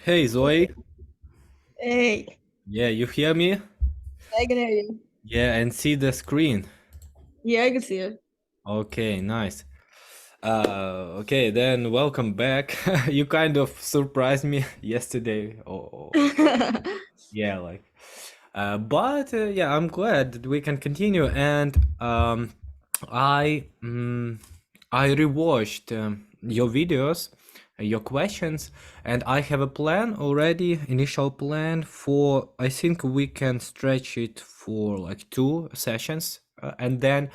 Hey Zoey, Hey, yeah, you hear me? I can hear you. Yeah, and see the screen. Yeah, I can see it. Okay, nice. Okay, then welcome back. You kind of surprised me yesterday. Yeah, like, but yeah, I'm glad that we can continue. And I mm, I rewatched your videos, your questions, and I have a plan already, initial plan for. I think we can stretch it for like 2 sessions, and then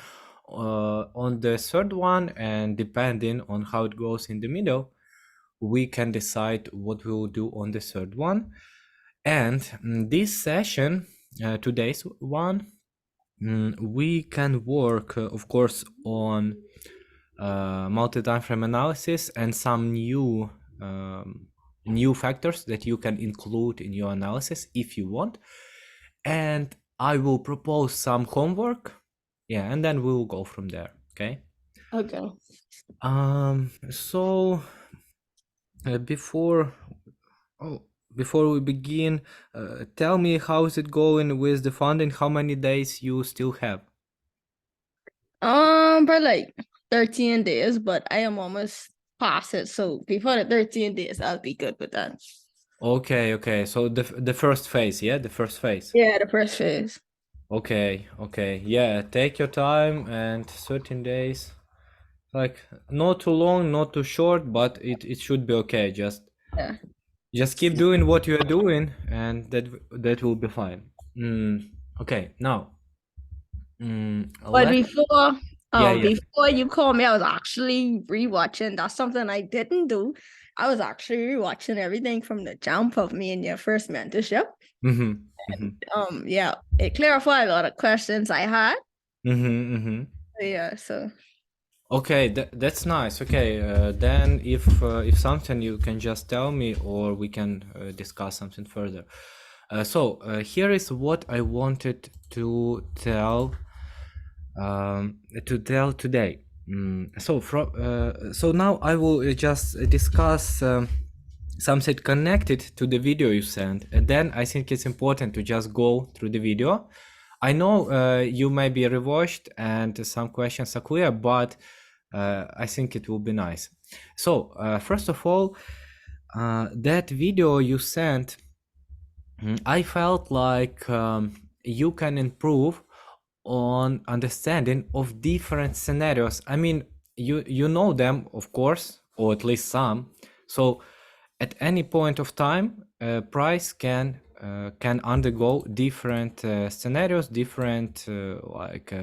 on the third one, and depending on how it goes in the middle, we can decide what we will do on the third one. And this session, today's one, we can work, of course, on multi-time frame analysis and some new factors that you can include in your analysis if you want. And I will propose some homework. Yeah, and then we will go from there. Okay. Okay. So before oh, before we begin, tell me how is it going with the funding? How many days you still have? For like 13 days, but I am almost past it. So before the 13 days, I'll be good with that. Okay. So the first phase, yeah, the first phase. Yeah, the first phase. Okay. Yeah, take your time and 13 days. Like not too long, not too short, but it should be okay. Yeah. Just keep doing what you are doing, and that will be fine. Okay, now But let yeah, yeah. before you called me, I was actually rewatching. That's something I didn't do. I was actually rewatching everything from the jump of me and your first mentorship. Mm-hmm. Mm-hmm. Yeah, it clarified a lot of questions I had. Mm-hmm. Mm-hmm. Yeah, so Okay, that's nice. Okay, then if something you can just tell me, or we can discuss something further. So here is what I wanted to tell today. So now I will just discuss something connected to the video you sent, and then I think it's important to just go through the video. I know you may be rewatched and some questions are clear, but I think it will be nice. So first of all, that video you sent, I felt like you can improve on understanding of different scenarios. I mean, you know them, of course, or at least some. So at any point of time, price can undergo different scenarios, different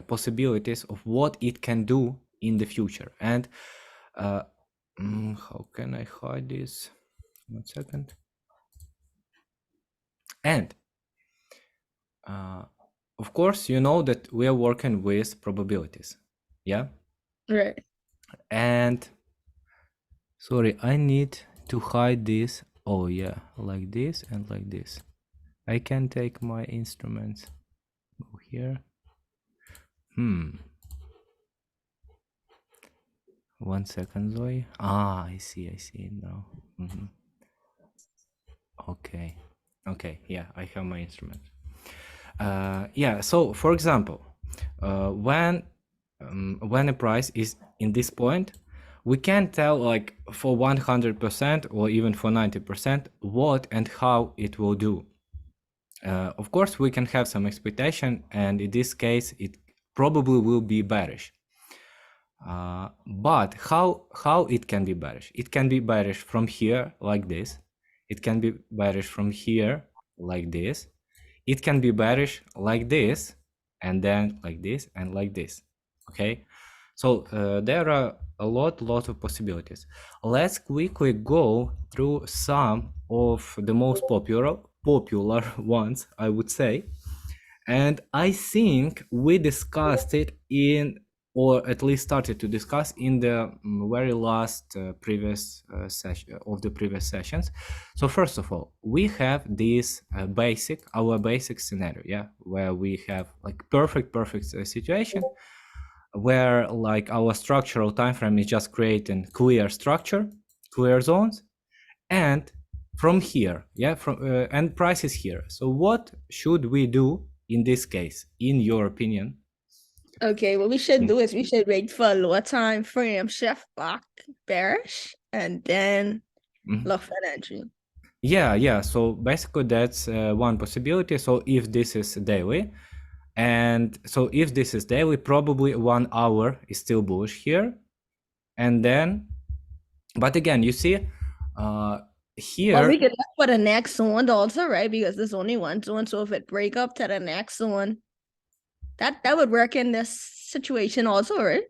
possibilities of what it can do in the future. And how can I hide this? 1 second. And of course, you know that we are working with probabilities. Yeah. right. And sorry, I need to hide this. Oh yeah, like this and like this. I can take my instruments. Go here. 1 second, Zoe. I see it now. Okay, yeah, I have my instrument. Yeah, so for example, when a price is in this point, we can tell like for 100% or even for 90% what and how it will do. Of course, we can have some expectation, and in this case, it probably will be bearish. But how it can be bearish? It can be bearish from here like this. It can be bearish from here like this. It can be bearish like this, and then like this and like this. Okay, so there are a lot of possibilities. Let's quickly go through some of the most popular ones, I would say. And I think we discussed it in, or at least started to discuss in the very last previous session of the previous sessions. So first of all, we have this our basic scenario, yeah, where we have like perfect situation, where like our structural time frame is just creating clear structure, clear zones, and from here, yeah, and price is here. So what should we do in this case, in your opinion? Okay, what we should do is we should wait for a lower time frame shift back bearish and then look for an entry. Yeah. So basically that's one possibility. So if this is daily, and so if this is daily, probably 1 hour is still bullish here. And then, but again, you see, here. Well, we could look for the next zone also, right? Because there's only one zone. So if it break up to the next zone, that would work in this situation also, right?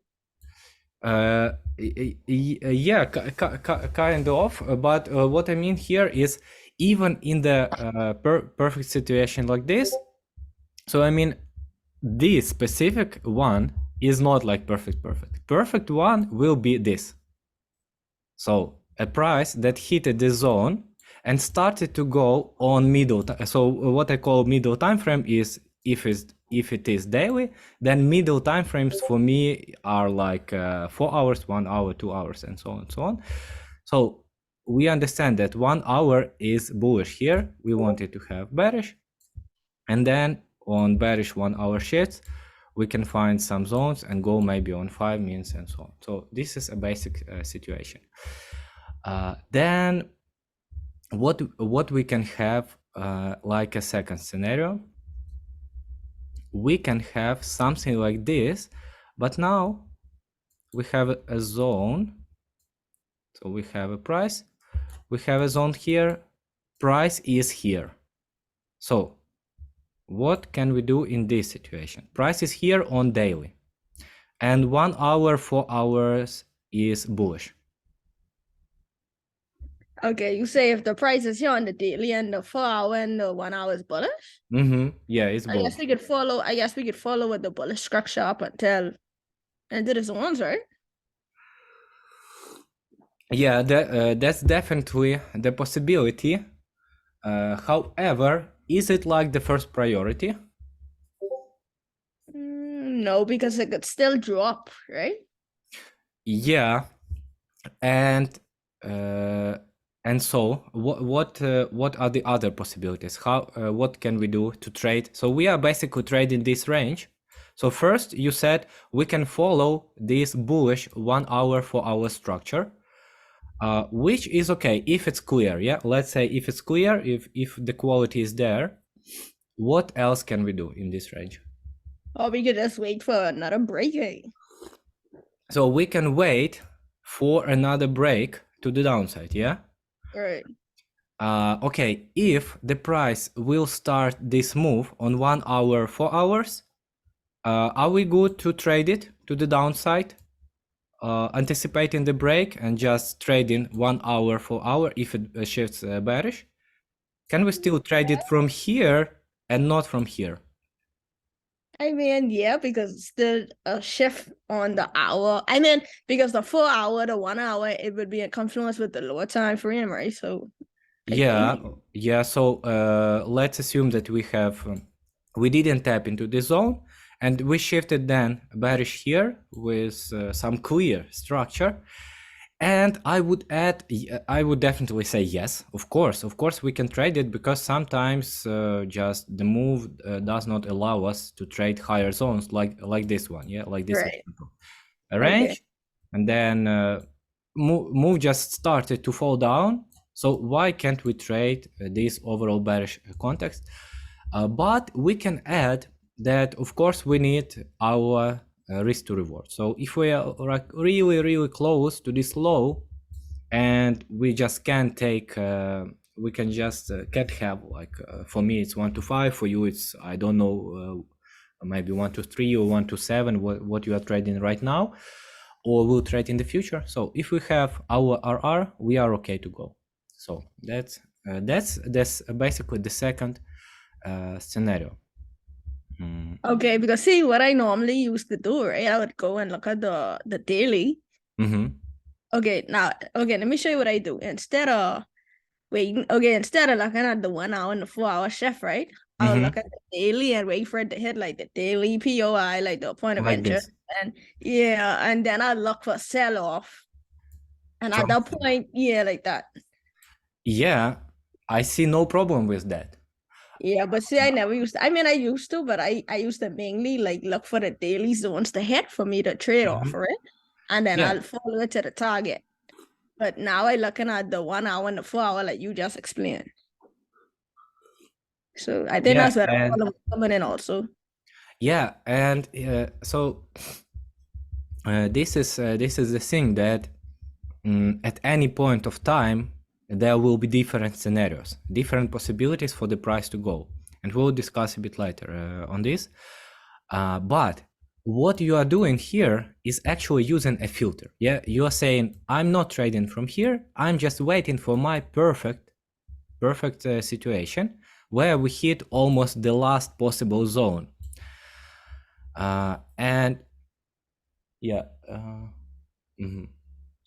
Yeah, kind of. But what I mean here is even in the perfect situation like this. So I mean, this specific one is not like perfect. Perfect one will be this. So a price that hit the zone and started to go on middle. So what I call middle time frame is if it is daily, then middle time frames for me are like 4 hours, 1 hour, 2 hours, and so on and so on. So we understand that 1 hour is bullish here. We wanted to have bearish, and then on bearish 1 hour shifts, we can find some zones and go maybe on 5 minutes and so on. So this is a basic situation. Then what we can have like a second scenario, we can have something like this, but now we have a zone. So we have a price, we have a zone here, price is here. So what can we do in this situation? Price is here on daily, and 1 hour, 4 hours is bullish. Okay, you say if the price is here on the daily and the 4 hour and the 1 hour is bullish? Yeah, it's bullish. I guess we could follow with the bullish structure up until into the zones, right? Yeah, that's definitely the possibility. However, is it like the first priority? No, because it could still drop, right? Yeah, and so what are the other possibilities? What can we do to trade? So we are basically trading this range. So first you said we can follow this bullish 1 hour, 4 hour structure, which is okay if it's clear. Yeah, let's say if it's clear, if the quality is there, what else can we do in this range? Or we could just wait for another breaking. So we can wait for another break to the downside, yeah? Right. Okay, if the price will start this move on 1 hour, 4 hours, are we good to trade it to the downside? Anticipating the break and just trading 1 hour, 4 hour if it shifts bearish? Can we still trade it from here and not from here? I mean, yeah, because it's still a shift on the hour. I mean, because the 4 hour, the 1 hour, it would be in confluence with the lower time frame, right? So yeah. So let's assume that we didn't tap into the zone, and we shifted then bearish here with some clear structure. And I would definitely say yes, of course we can trade it, because sometimes just the move does not allow us to trade higher zones like this one, yeah, like this right. example. A range, okay. And then move just started to fall down. So why can't we trade this overall bearish context? But we can add that, of course, we need our risk to reward. So if we are like really close to this low, and we just can't take, we can just can't have like for me it's 1 to 5, for you it's I don't know, maybe 1 to 3 or 1 to 7, what you are trading right now, or will trade in the future. So if we have our RR, we are okay to go. So that's basically the second scenario. Okay, because see what I normally used to do, right? I would go and look at the daily. Okay, let me show you what I do. Instead of looking at the 1 hour and the 4 hour shift, right? I'll look at the daily and wait for it to hit like the daily POI, like the point of interest. And and then I look for sell off. And at that point, like that. Yeah, I see no problem with that. Yeah, but see, I never used to. I mean, I used to, but I used to mainly like look for the daily zones to hit for me to trade off of it, and then I'll follow it to the target. But now I looking at the 1 hour and the 4 hour like you just explained. So I think that's where the problem is coming in also. Yeah, and so this is the thing that at any point of time there will be different scenarios, different possibilities for the price to go, and we'll discuss a bit later on this. But what you are doing here is actually using a filter. Yeah, you are saying I'm not trading from here. I'm just waiting for my perfect situation where we hit almost the last possible zone. And yeah,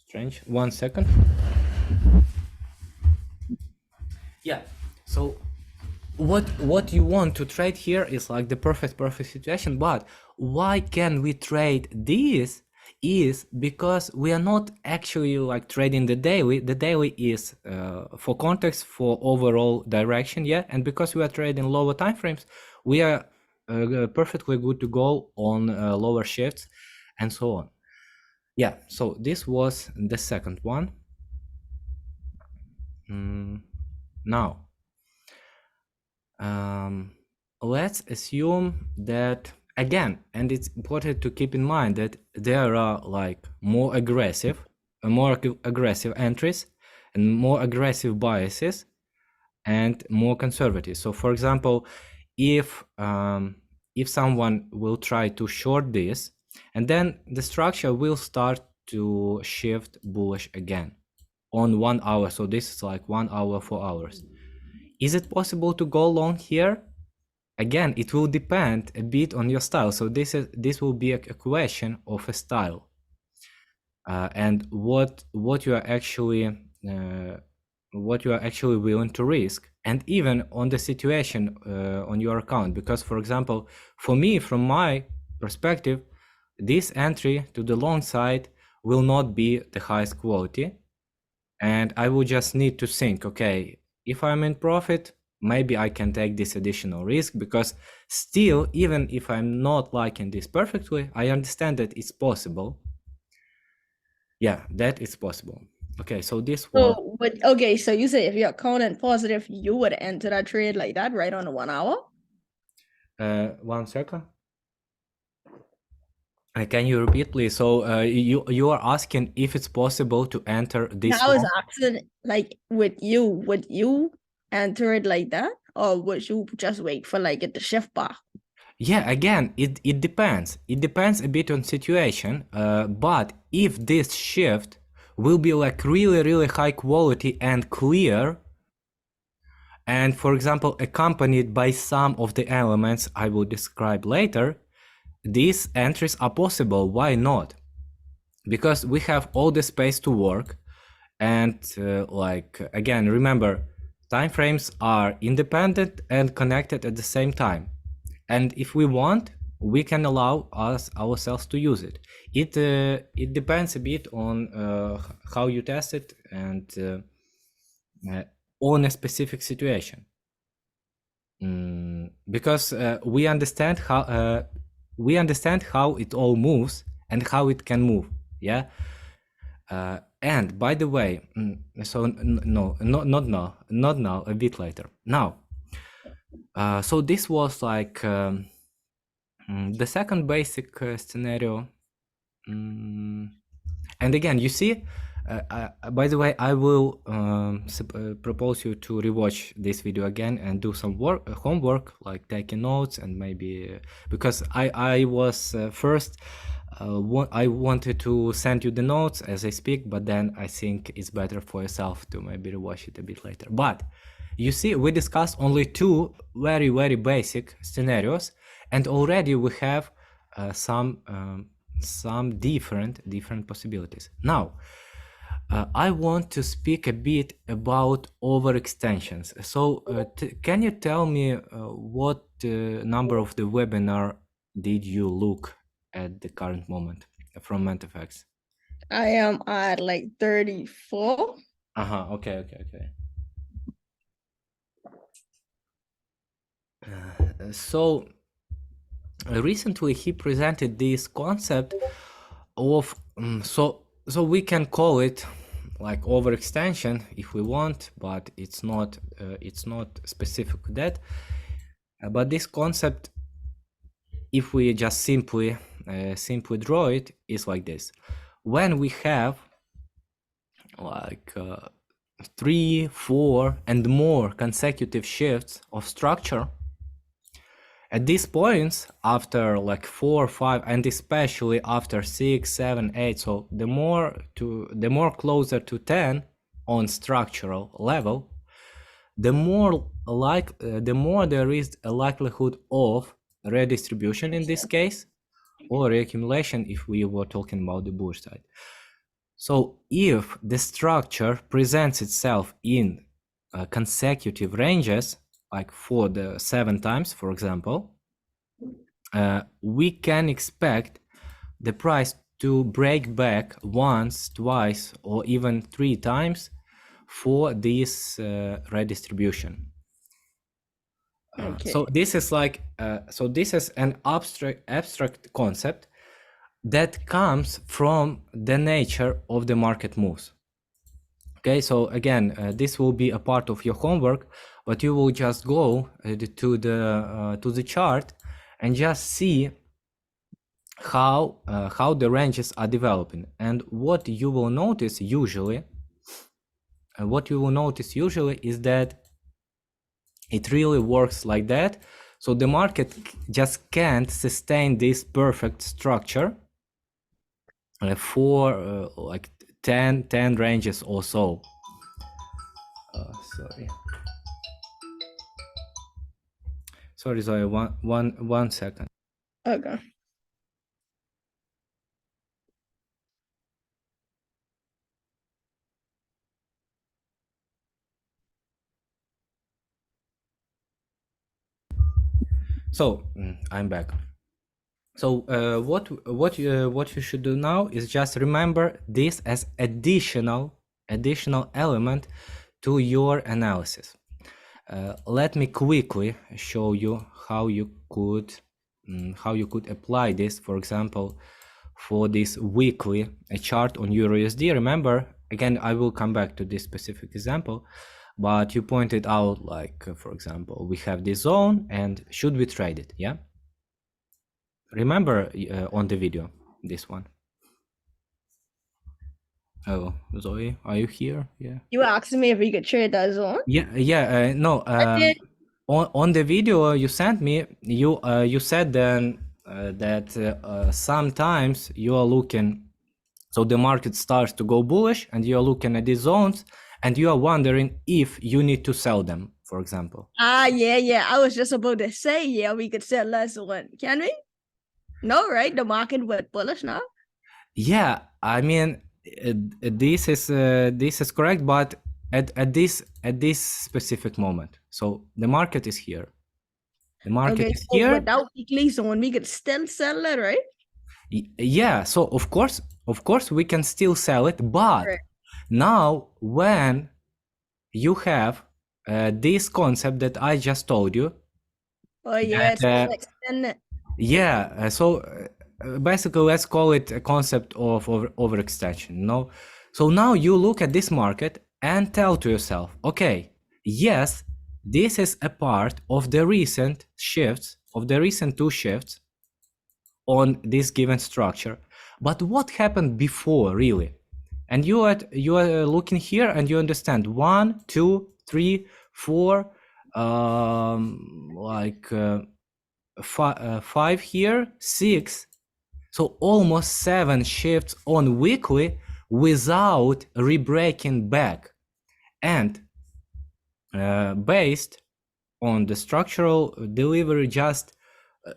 strange. 1 second. Yeah. So what you want to trade here is like the perfect situation, but why can we trade this is because we are not actually like trading the daily. The daily is for context, for overall direction, yeah, and because we are trading lower time frames, we are perfectly good to go on lower shifts and so on. Yeah, so this was the second one. Now let's assume that again, and it's important to keep in mind that there are like more aggressive entries and more aggressive biases and more conservative. So for example, if someone will try to short this, and then the structure will start to shift bullish again on 1 hour, so this is like 1 hour, 4 hours. Is it possible to go long here? Again, it will depend a bit on your style. So this will be a question of a style, and what you are actually willing to risk, and even on the situation on your account. Because for example, for me, from my perspective, this entry to the long side will not be the highest quality, and I will just need to think, okay, if I'm in profit, maybe I can take this additional risk, because still, even if I'm not liking this perfectly, I understand that it's possible. Yeah, that is possible. Okay, so this was... So, but okay, so you say if you're counting positive, you would enter that trade like that right on the 1 hour? 1 second. Can you repeat, please? So you are asking if it's possible to enter this? I was asking, like, would you enter it like that, or would you just wait for like it to shift back? Yeah, again, it depends. It depends a bit on situation. But if this shift will be like really high quality and clear, and for example accompanied by some of the elements I will describe later, these entries are possible. Why not? Because we have all the space to work, and like again, remember, time frames are independent and connected at the same time, and if we want, we can allow ourselves to use it. It depends a bit on how you test it, and on a specific situation. Because we understand how it all moves and how it can move. Yeah. And by the way, so no, not now, a bit later. Now, so this was like the second basic scenario. And again, you see, by the way, I will propose you to rewatch this video again and do some homework, like taking notes, and maybe because I was first I wanted to send you the notes as I speak, but then I think it's better for yourself to maybe rewatch it a bit later. But you see, we discussed only two very basic scenarios, and already we have some different possibilities. Now, I want to speak a bit about overextensions. So can you tell me what number of the webinar did you look at the current moment from MentFx? I am at like 34. Okay. So recently he presented this concept of so we can call it like overextension if we want, but it's not specific to that. But this concept, if we just simply draw it, is like this: when we have like 3, 4 and more consecutive shifts of structure, at these points, after like 4, 5, and especially after 6, 7, 8, so the more closer to 10 on structural level, the more there is a likelihood of redistribution in this case, or reaccumulation if we were talking about the bullish side. So if the structure presents itself in consecutive ranges, like for the 7 times, for example, we can expect the price to break back once, twice, or even 3 times for this redistribution. Okay. So this is like this is an abstract concept that comes from the nature of the market moves. Okay, so again, this will be a part of your homework, but you will just go to the chart and just see how the ranges are developing. And what you will notice usually is that it really works like that. So the market just can't sustain this perfect structure for like 10 ranges or so. Sorry, Zoey, one second. Okay. So I'm back. So what you should do now is just remember this as additional element to your analysis. Let me quickly show you how you could apply this, for example, for this weekly chart on EURUSD. Remember, again, I will come back to this specific example, but you pointed out, like, for example, we have this zone and should we trade it? Yeah. Remember on the video, this one. Oh, Zoey, are you here? Yeah. You asking me if we could trade that zone? Yeah. No. On the video you sent me, you said then that sometimes you are looking, so the market starts to go bullish, and you are looking at these zones, and you are wondering if you need to sell them, for example. Yeah. I was just about to say, yeah, we could sell less one. Can we? No, right? The market went bullish now. Yeah, I mean, this is correct, but at this specific moment. So the market is here. The market is here. Without weekly zone, we could still sell it, right? Yeah. So of course we can still sell it, but now when you have this concept that I just told you. Oh yeah, it's extend it. Yeah. So basically, let's call it a concept of overextension. No. So now you look at this market and tell to yourself, okay, yes, this is a part of the recent shifts, of the recent 2 shifts on this given structure. But what happened before, really? And you are looking here and you understand 1, 2, 3, 4, like 5 here, 6. So almost 7 shifts on weekly without rebreaking back. And based on the structural delivery, just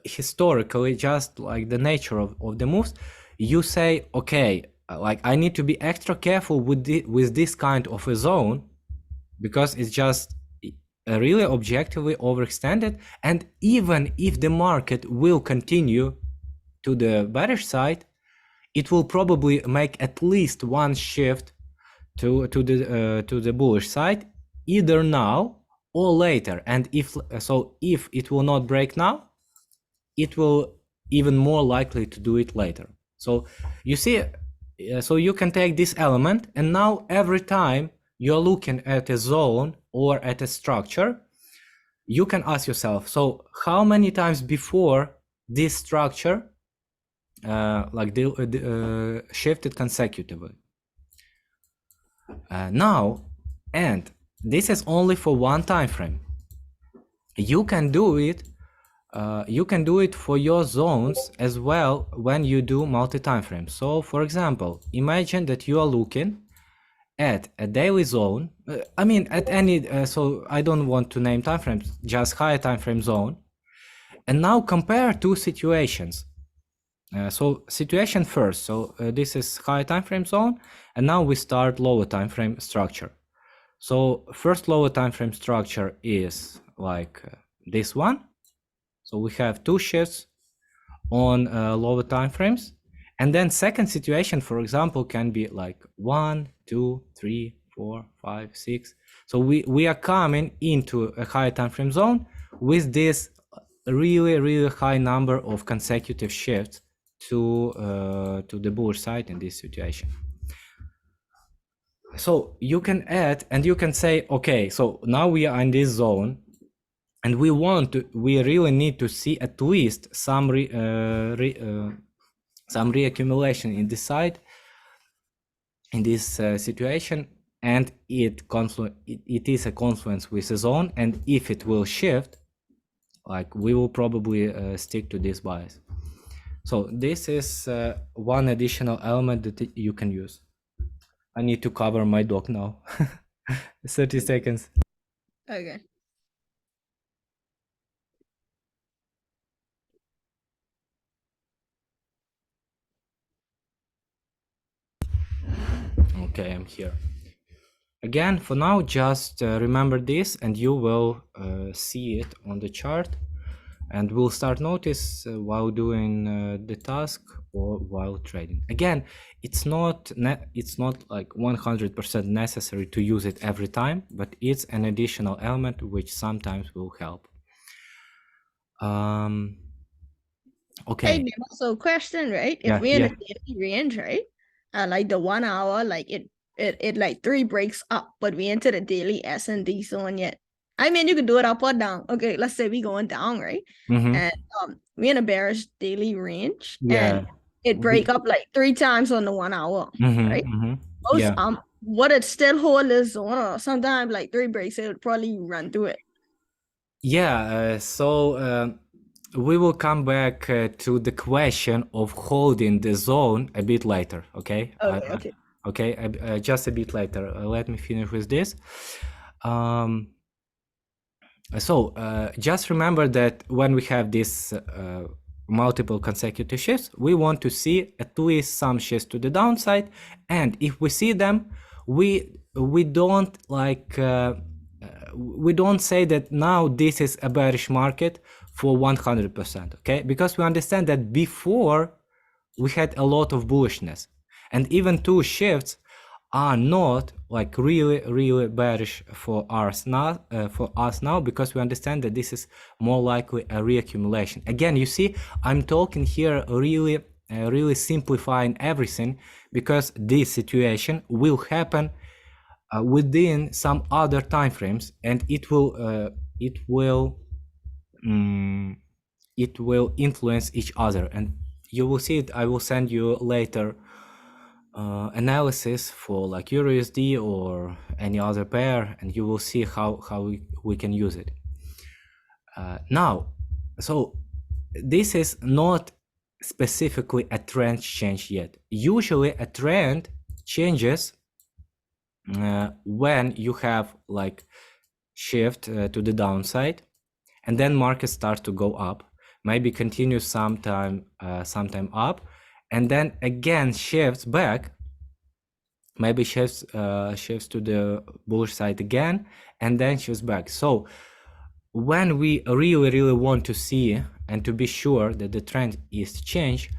historically, just like the nature of the moves, you say, okay, like I need to be extra careful with this kind of a zone, because it's just really objectively overextended. And even if the market will continue to the bearish side, it will probably make at least 1 shift to the bullish side, either now or later. And if it will not break now, it will even more likely to do it later. So you see, so you can take this element, and now every time you're looking at a zone or at a structure, you can ask yourself, so how many times before this structure shifted consecutively? Now, and this is only for one time frame. You can do it. You can do it for your zones as well when you do multi-time frames. So, for example, imagine that you are looking at a daily zone. I mean, at any. So I don't want to name time frames, just higher time frame zone. And now compare two situations. So situation first. So this is higher time frame zone, and now we start lower time frame structure. So first lower time frame structure is like this one. So we have two shifts on lower time frames, and then second situation, for example, can be like 1, 2, 3, 4, 5, 6. So we are coming into a higher time frame zone with this really high number of consecutive shifts to the bullish side in this situation. So you can add, and you can say, okay, so now we are in this zone, and we really need to see at least some reaccumulation in this side, in this situation, and it is a confluence with the zone, and if it will shift, like, we will probably stick to this bias. So this is one additional element that you can use. I need to cover my dog now. 30 seconds. Okay. Okay, I'm here. Again, for now, just remember this, and you will see it on the chart, and we'll start notice while doing the task or while trading. Again, it's not like 100% necessary to use it every time, but it's an additional element which sometimes will help. Okay. Hey, also question, right? If we're in a daily range, right? Like the 1 hour, like it like 3 breaks up, but we enter the daily S&D zone yet. I mean, you could do it up or down. Okay, let's say we going down, right? And we're in a bearish daily range, and it break up like 3 times on the 1 hour, right? Most, what it still hold is zone, or sometimes like 3 breaks, it would probably run through it. So we will come back to the question of holding the zone a bit later, okay? Okay, just a bit later. Let me finish with this. Just remember that when we have this multiple consecutive shifts, we want to see at least some shifts to the downside, and if we see them, we don't like we don't say that now this is a bearish market for 100%, okay? Because we understand that before we had a lot of bullishness, and even 2 shifts are not like really bearish for us now, because we understand that this is more likely a reaccumulation. Again, you see, I'm talking here really simplifying everything, because this situation will happen within some other time frames, and it will influence each other, and you will see it. I will send you later analysis for like EURUSD or any other pair, and you will see how we can use it. Now, so this is not specifically a trend change yet. Usually a trend changes when you have like shift to the downside, and then market starts to go up, maybe continue sometime up, and then again shifts back, maybe shifts to the bullish side again, and then shifts back. So when we really want to see and to be sure that the trend is changed,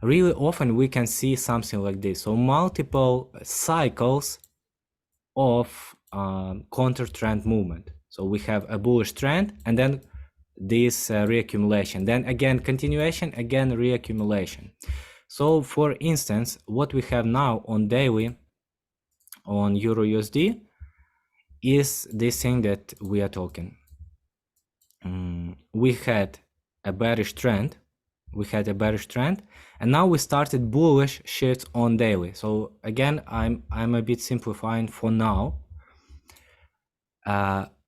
really often we can see something like this. So multiple cycles of counter trend movement. So we have a bullish trend and then this reaccumulation, then again continuation, again reaccumulation. So for instance, what we have now on daily on Euro USD is this thing that we are talking. We had a bearish trend, and now we started bullish shifts on daily. So again, I'm a bit simplifying for now.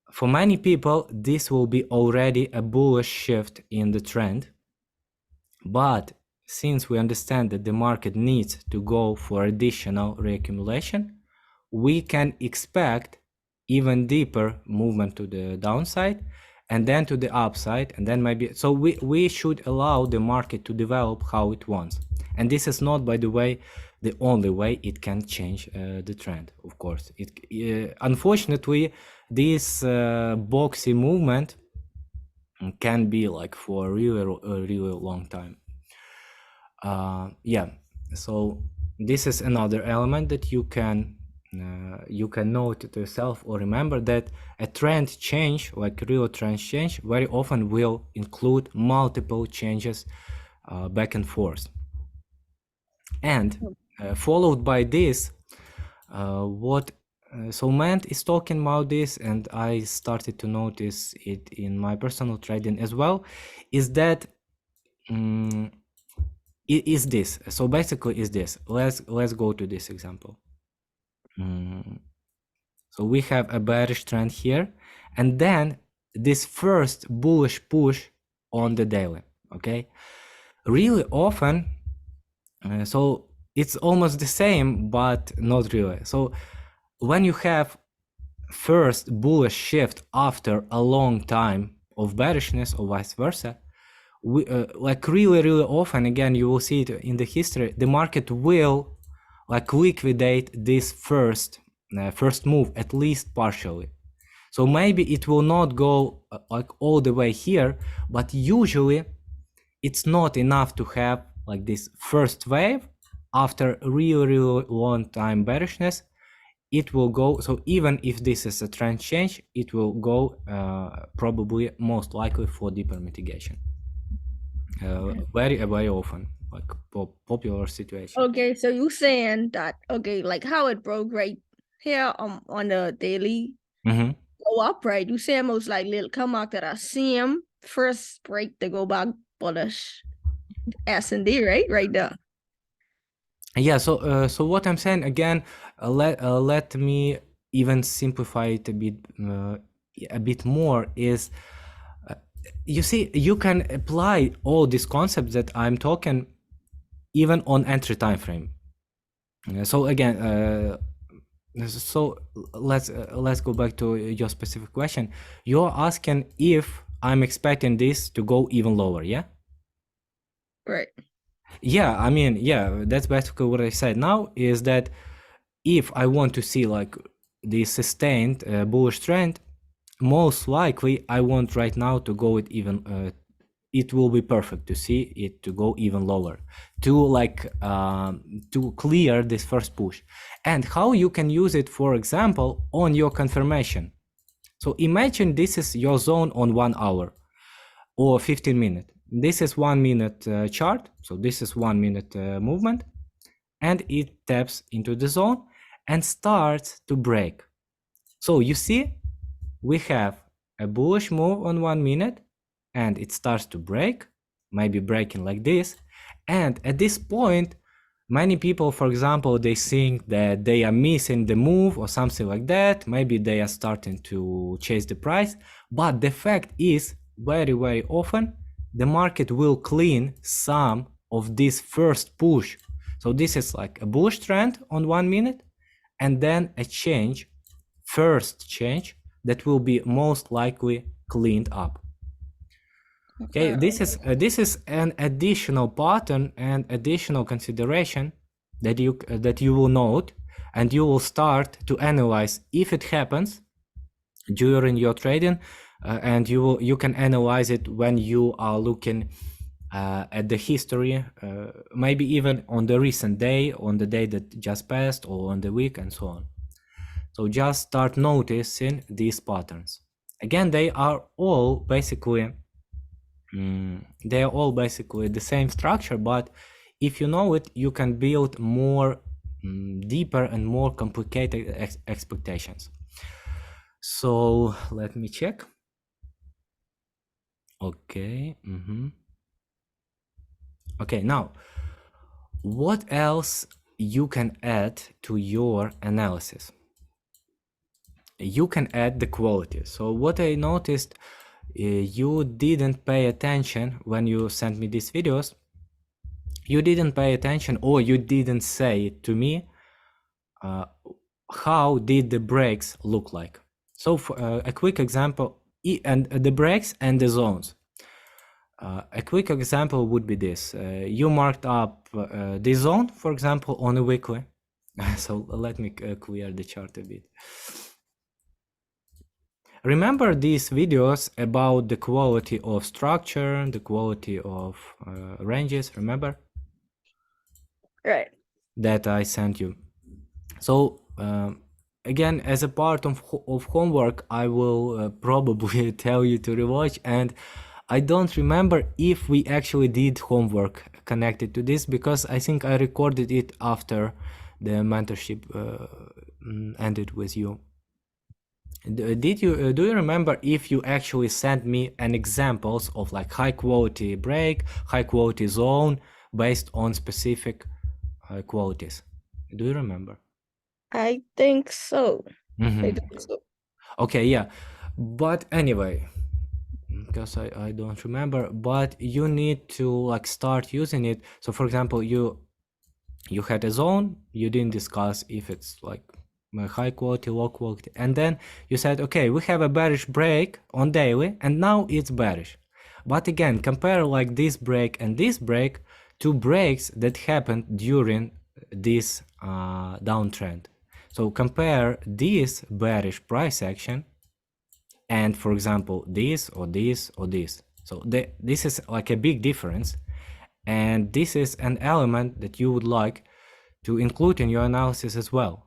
For many people, this will be already a bullish shift in the trend. But since we understand that the market needs to go for additional reaccumulation, we can expect even deeper movement to the downside and then to the upside, and then maybe, so we should allow the market to develop how it wants. And this is not, by the way, the only way it can change the trend. Of course, unfortunately, this boxy movement can be like for a really long time. Yeah, so this is another element that you can note to yourself, or remember that a trend change, like real trend change, very often will include multiple changes back and forth. And followed by this, so Ment is talking about this, and I started to notice it in my personal trading as well, is that is this. So basically is this. Let's go to this example. So we have a bearish trend here, and then this first bullish push on the daily. Okay, really often, so it's almost the same, but not really. So when you have first bullish shift after a long time of bearishness, or vice versa, we, like really often, again, you will see it in the history, the market will like liquidate this first move, at least partially. So maybe it will not go like all the way here, but usually it's not enough to have like this first wave after really long time bearishness. It will go, so even if this is a trend change, it will go probably most likely for deeper mitigation. Very often, like popular situation. Okay, so you saying that, okay, like how it broke right here on the daily go up, right? You say most likely it'll come out that I see him first break to go back bullish S&D, right there. Yeah, so what I'm saying again, let me even simplify it a bit more, is you see, you can apply all these concepts that I'm talking even on entry time frame. So again, so let's go back to your specific question. You're asking if I'm expecting this to go even lower, yeah? Right. Yeah, I mean, yeah, that's basically what I said now, is that if I want to see like the sustained bullish trend, most likely I want right now to go it even, it will be perfect to see it to go even lower, to like to clear this first push. And how you can use it, for example, on your confirmation. So imagine this is your zone on 1 hour or 15 minutes. This is 1 minute chart. So this is 1 minute movement, and it taps into the zone and starts to break. So you see, we have a bullish move on 1 minute, and it starts to break, maybe breaking like this. And at this point, many people, for example, they think that they are missing the move or something like that. Maybe they are starting to chase the price. But the fact is, very often, the market will clean some of this first push. So this is like a bullish trend on 1 minute, and then a change, first change, that will be most likely cleaned up. Okay, this is an additional pattern and additional consideration that you will note, and you will start to analyze if it happens during your trading, and you can analyze it when you are looking at the history, maybe even on the recent day, on the day that just passed, or on the week, and so on. So just start noticing these patterns. Again, they are all basically the same structure, but if you know it, you can build more deeper and more complicated expectations. So let me check. Okay. Okay, now what else you can add to your analysis? You can add the quality. So what I noticed, you didn't pay attention when you sent me these videos. You didn't pay attention, or you didn't say to me how did the breaks look like. So for a quick example, and the breaks and the zones. A quick example would be this. You marked up the zone, for example, on a weekly. So let me clear the chart a bit. Remember these videos about the quality of structure, the quality of ranges, remember? Right. That I sent you. So again, as a part of homework, I will probably tell you to rewatch, and I don't remember if we actually did homework connected to this, because I think I recorded it after the mentorship ended with you. Did you do you remember if you actually sent me an examples of like high quality break, high quality zone based on specific qualities? Do you remember? I think so. I think so. Okay, yeah, but anyway, because I don't remember, but you need to like start using it. So for example, you had a zone, you didn't discuss if it's like high quality, low quality, and then you said, okay, we have a bearish break on daily and now it's bearish. But again, compare like this break and this break to breaks that happened during this downtrend. So compare this bearish price action and, for example, this or this or this. So this is like a big difference, and this is an element that you would like to include in your analysis as well.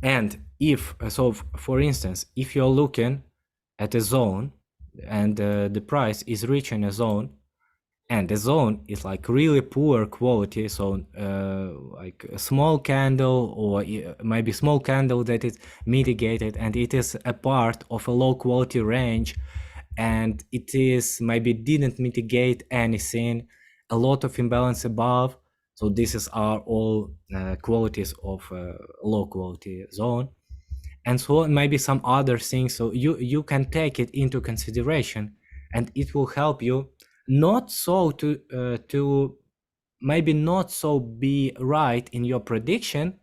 And if so, for instance, if you're looking at a zone and the price is reaching a zone, and the zone is like really poor quality, so like a small candle or maybe small candle that is mitigated, and it is a part of a low quality range, and it is maybe didn't mitigate anything, a lot of imbalance above. So this are all qualities of low quality zone, and so maybe some other things. So you can take it into consideration, and it will help you not so to maybe not so be right in your prediction,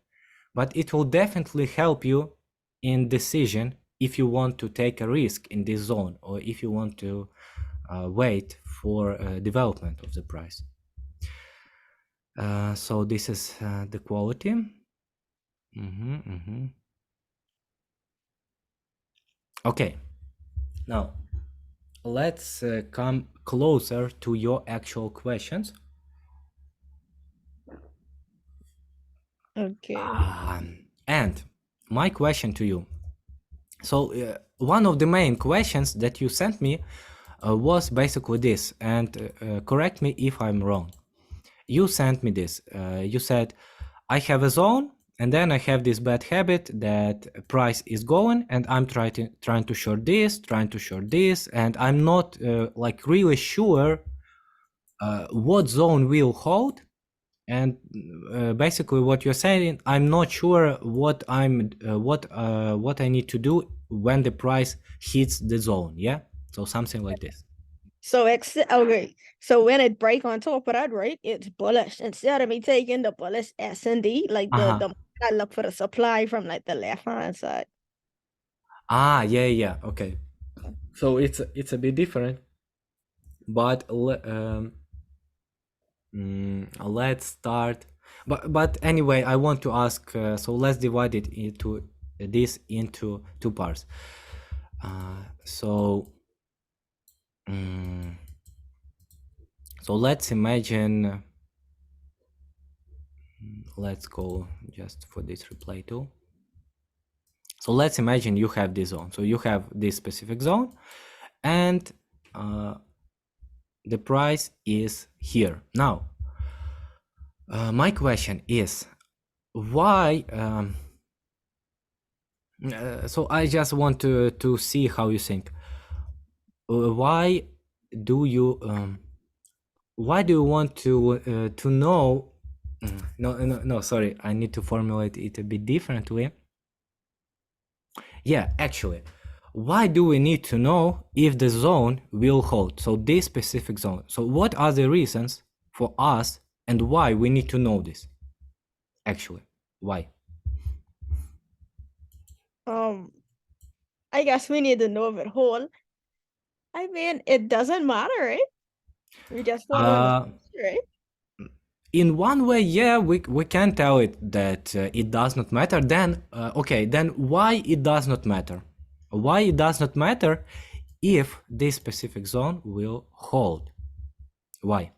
but it will definitely help you in decision if you want to take a risk in this zone, or if you want to wait for development of the price. So this is the quality. Okay, now let's come closer to your actual questions. Okay. And my question to you. So one of the main questions that you sent me was basically this, and correct me if I'm wrong. You sent me this. You said, I have a zone, and then I have this bad habit that price is going, and I'm trying to short this, and I'm not like really sure what zone will hold. And basically, what you're saying, I'm not sure what I need to do when the price hits the zone. Yeah, so something like this. So okay. So when it break on top of that, right, it's bullish. Instead of me taking the bullish S&D, like the I look for the supply from like the left hand side. Yeah. Okay. So it's a bit different, but let's start. But anyway, I want to ask. So let's divide it into two parts. So let's imagine. Let's go just for this replay tool. So let's imagine you have this zone. So you have this specific zone, and the price is here. Now, my question is, why? So I just want to see how you think. Why do you want to know? No, sorry, I need to formulate it a bit differently. Yeah, actually, why do we need to know if the zone will hold? So this specific zone. So what are the reasons for us and why we need to know this? Actually, why? I guess we need to know if it hold. I mean, it doesn't matter, right? We just follow the right? In one way, yeah, we can tell it that it does not matter. Then, okay, then why it does not matter? Why it does not matter if this specific zone will hold? Why?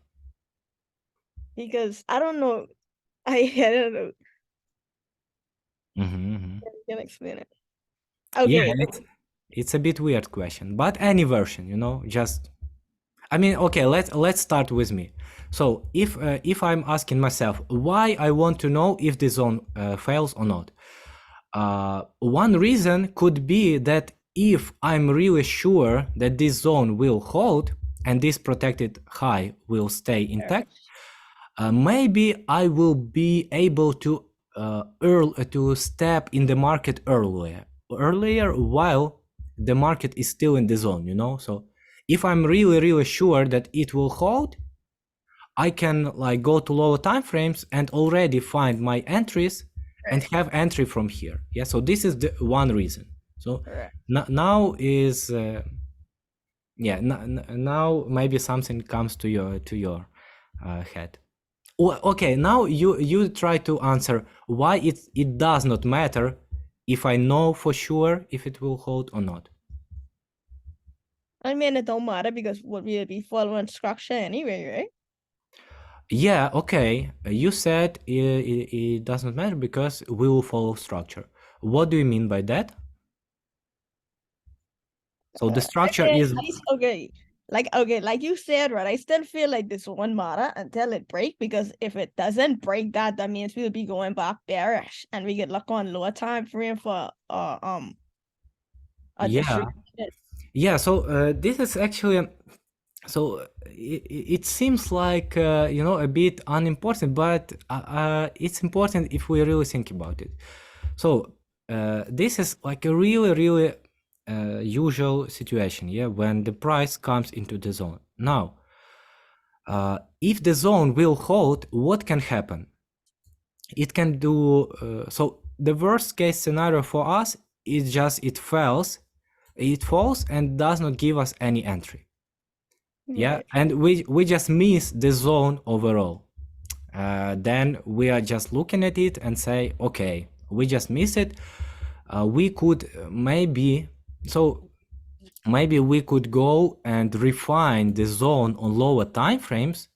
Because I don't know. I don't know. I can explain it. Okay. Yeah, it's a bit weird question, but any version, you know, just. I mean, okay, let's start with me. So if I'm asking myself why I want to know if the zone fails or not, one reason could be that if I'm really sure that this zone will hold and this protected high will stay intact, maybe I will be able to to step in the market earlier while the market is still in the zone, you know. So if I'm really sure that it will hold, I can like go to lower time frames and already find my entries and have entry from here. Yeah, so this is the one reason. So now is yeah, now maybe something comes to your head. Well, okay, now you try to answer why it does not matter if I know for sure if it will hold or not. I mean, it don't matter because we'll be following structure anyway, right? Yeah, okay. You said it does not matter because we will follow structure. What do you mean by that? So the structure is okay. Like you said, right? I still feel like this won't matter until it break, because if it doesn't break that means we'll be going back bearish and we get luck on lower time frame for yeah. Yeah, so this is actually so it seems like you know, a bit unimportant, but it's important if we really think about it. So this is like a really usual situation, yeah, when the price comes into the zone. Now, if the zone will hold, what can happen? It can do so. The worst case scenario for us is just it falls and does not give us any entry. Yeah, and we just miss the zone overall. Then we are just looking at it and say, okay, we just miss it. We could maybe we could go and refine the zone on lower time frames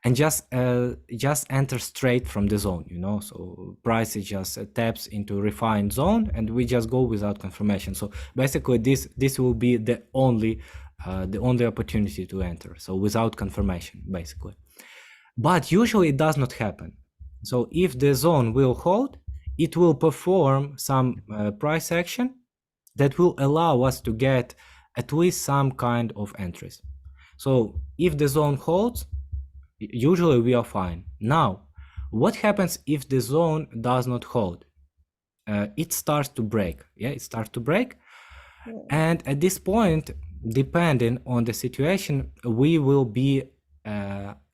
and just enter straight from the zone, you know. So price is just taps into refined zone and we just go without confirmation. So basically this will be the only opportunity to enter, so without confirmation basically. But usually it does not happen. So if the zone will hold, it will perform some price action that will allow us to get at least some kind of entries. So if the zone holds, usually we are fine. Now, what happens if the zone does not hold? It starts to break. Yeah, it starts to break. And at this point, depending on the situation, we will be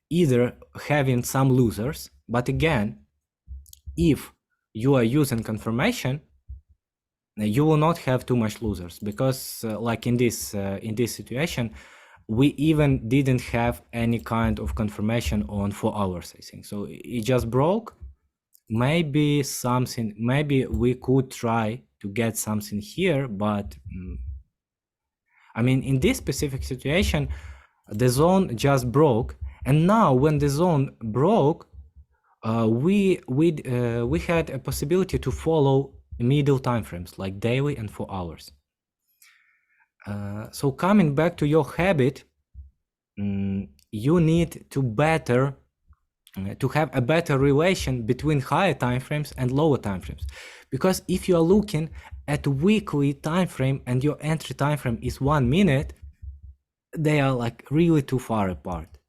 either having some losers. But again, if you are using confirmation, you will not have too much losers, because like in this situation, we even didn't have any kind of confirmation on 4 hours, I think. So it just broke. Maybe we could try to get something here, but I mean, in this specific situation, the zone just broke. And now when the zone broke, we had a possibility to follow middle time frames like daily and 4 hours. So coming back to your habit, you need to have a better relation between higher time frames and lower time frames, because if you are looking at weekly time frame and your entry time frame is 1 minute, they are like really too far apart.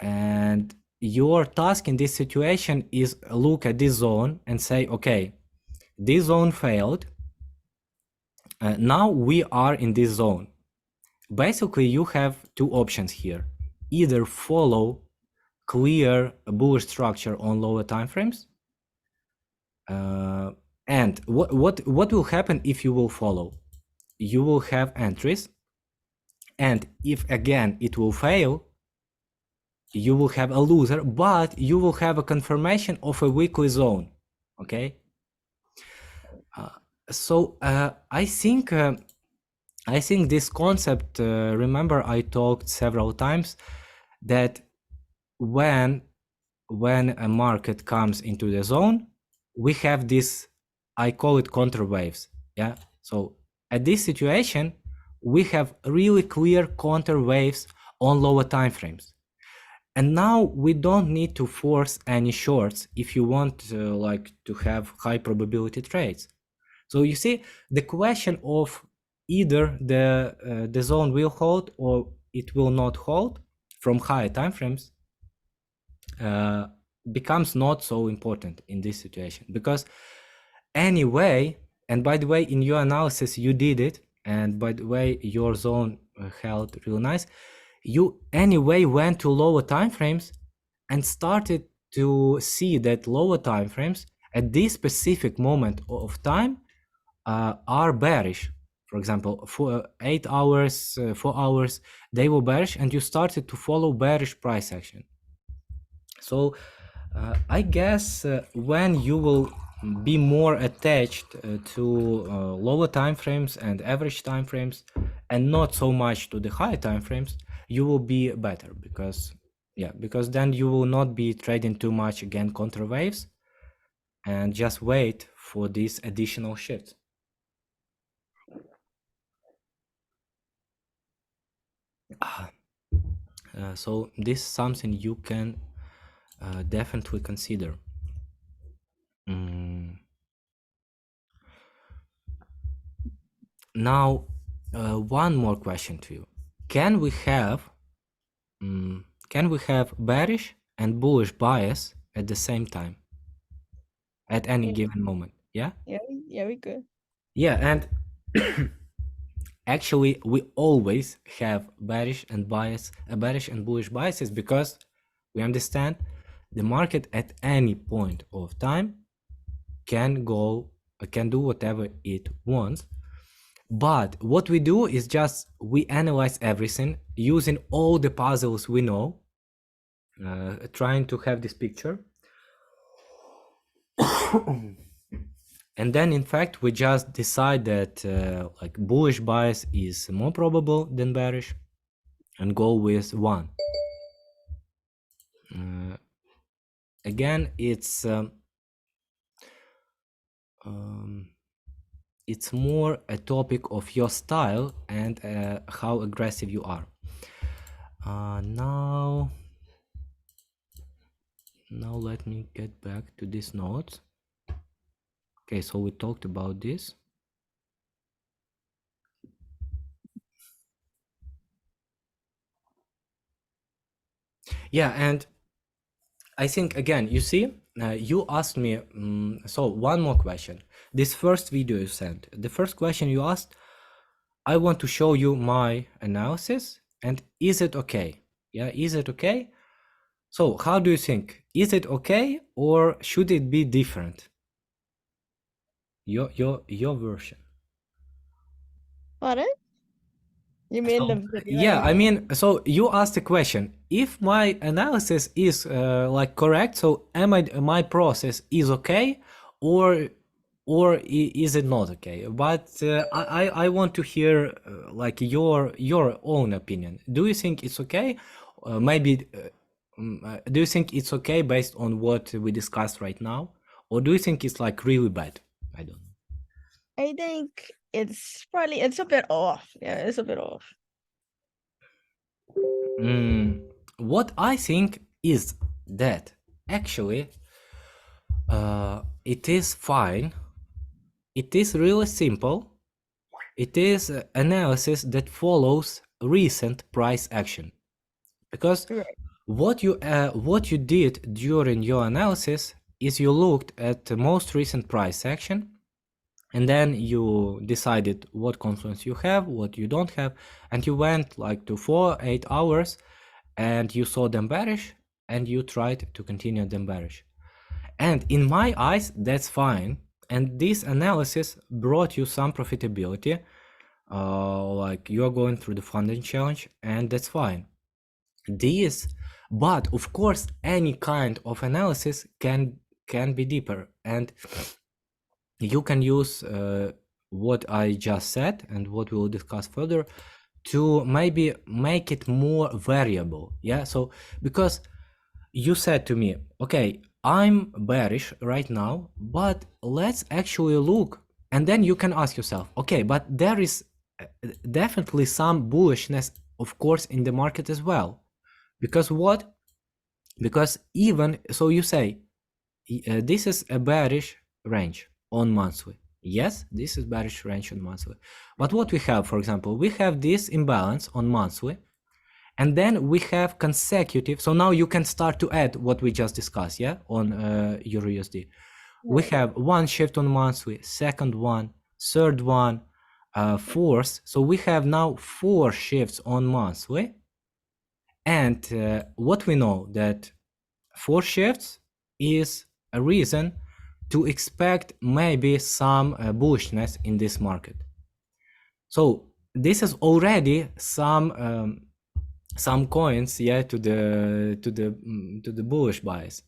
And your task in this situation is look at this zone and say, okay, this zone failed. Now we are in this zone. Basically, you have two options here: either follow clear bullish structure on lower time frames, and what will happen if you will follow? You will have entries, and if again it will fail, you will have a loser, but you will have a confirmation of a weekly zone. Okay. So I think this concept, remember I talked several times that when a market comes into the zone, we have this, I call it counter waves. Yeah. So at this situation, we have really clear counter waves on lower time frames. And now we don't need to force any shorts if you want like to have high probability trades. So you see, the question of either the zone will hold or it will not hold from higher time frames becomes not so important in this situation, because anyway, and by the way, in your analysis you did it, and by the way, your zone held real nice. You anyway went to lower time frames and started to see that lower time frames at this specific moment of time are bearish. For example, for 8 hours, 4 hours, they were bearish, and you started to follow bearish price action. So I guess when you will be more attached to lower time frames and average time frames, and not so much to the higher time frames, you will be better, because then you will not be trading too much again counter waves and just wait for these additional shifts. So this is something you can definitely consider. Now, one more question to you: Can we have bearish and bullish bias at the same time at any given moment? Yeah. Yeah, we could. Yeah, and actually, we always have bearish and bullish biases, because we understand the market at any point of time can do whatever it wants. But what we do is just we analyze everything using all the puzzles we know, trying to have this picture. And then in fact we just decide that like bullish bias is more probable than bearish, and go with one. Again, it's more a topic of your style and how aggressive you are. Now let me get back to this note. Okay, so we talked about this. Yeah, and I think again, you see, you asked me, so one more question. This first video you sent, the first question you asked, I want to show you my analysis, and is it okay? Yeah, is it okay? So how do you think? Is it okay, or should it be different? Your version. What? You mean So, the video? yeah, I mean, so you asked a question. If my analysis is like correct, so my process is okay, or is it not okay? But I want to hear like your own opinion. Do you think it's okay? Maybe do you think it's okay based on what we discussed right now, or do you think it's like really bad? I don't know. I think it's a bit off. Yeah, it's a bit off. What I think is that actually it is fine. It is really simple. It is analysis that follows recent price action, because what you did during your analysis is you looked at the most recent price action, and then you decided what confluence you have, what you don't have, and you went like to 4-8 hours and you saw them bearish and you tried to continue them bearish. And in my eyes, that's fine. And this analysis brought you some profitability, like you are going through the funding challenge, and that's fine. But of course, any kind of analysis can be deeper, and you can use what I just said and what we will discuss further to maybe make it more variable. Yeah, so because you said to me, okay, I'm bearish right now, but let's actually look, and then you can ask yourself, okay, but there is definitely some bullishness, of course, in the market as well. Because what? Because even so, you say this is a bearish range on monthly. Yes, this is bearish range on monthly. But what we have, for example, we have this imbalance on monthly, and then we have consecutive. So now you can start to add what we just discussed, yeah, on Euro USD. We have one shift on monthly, second one, third one, fourth. So we have now 4 shifts on monthly. And what we know that 4 shifts is a reason to expect maybe some bullishness in this market. So this is already some coins, yeah, to the bullish bias.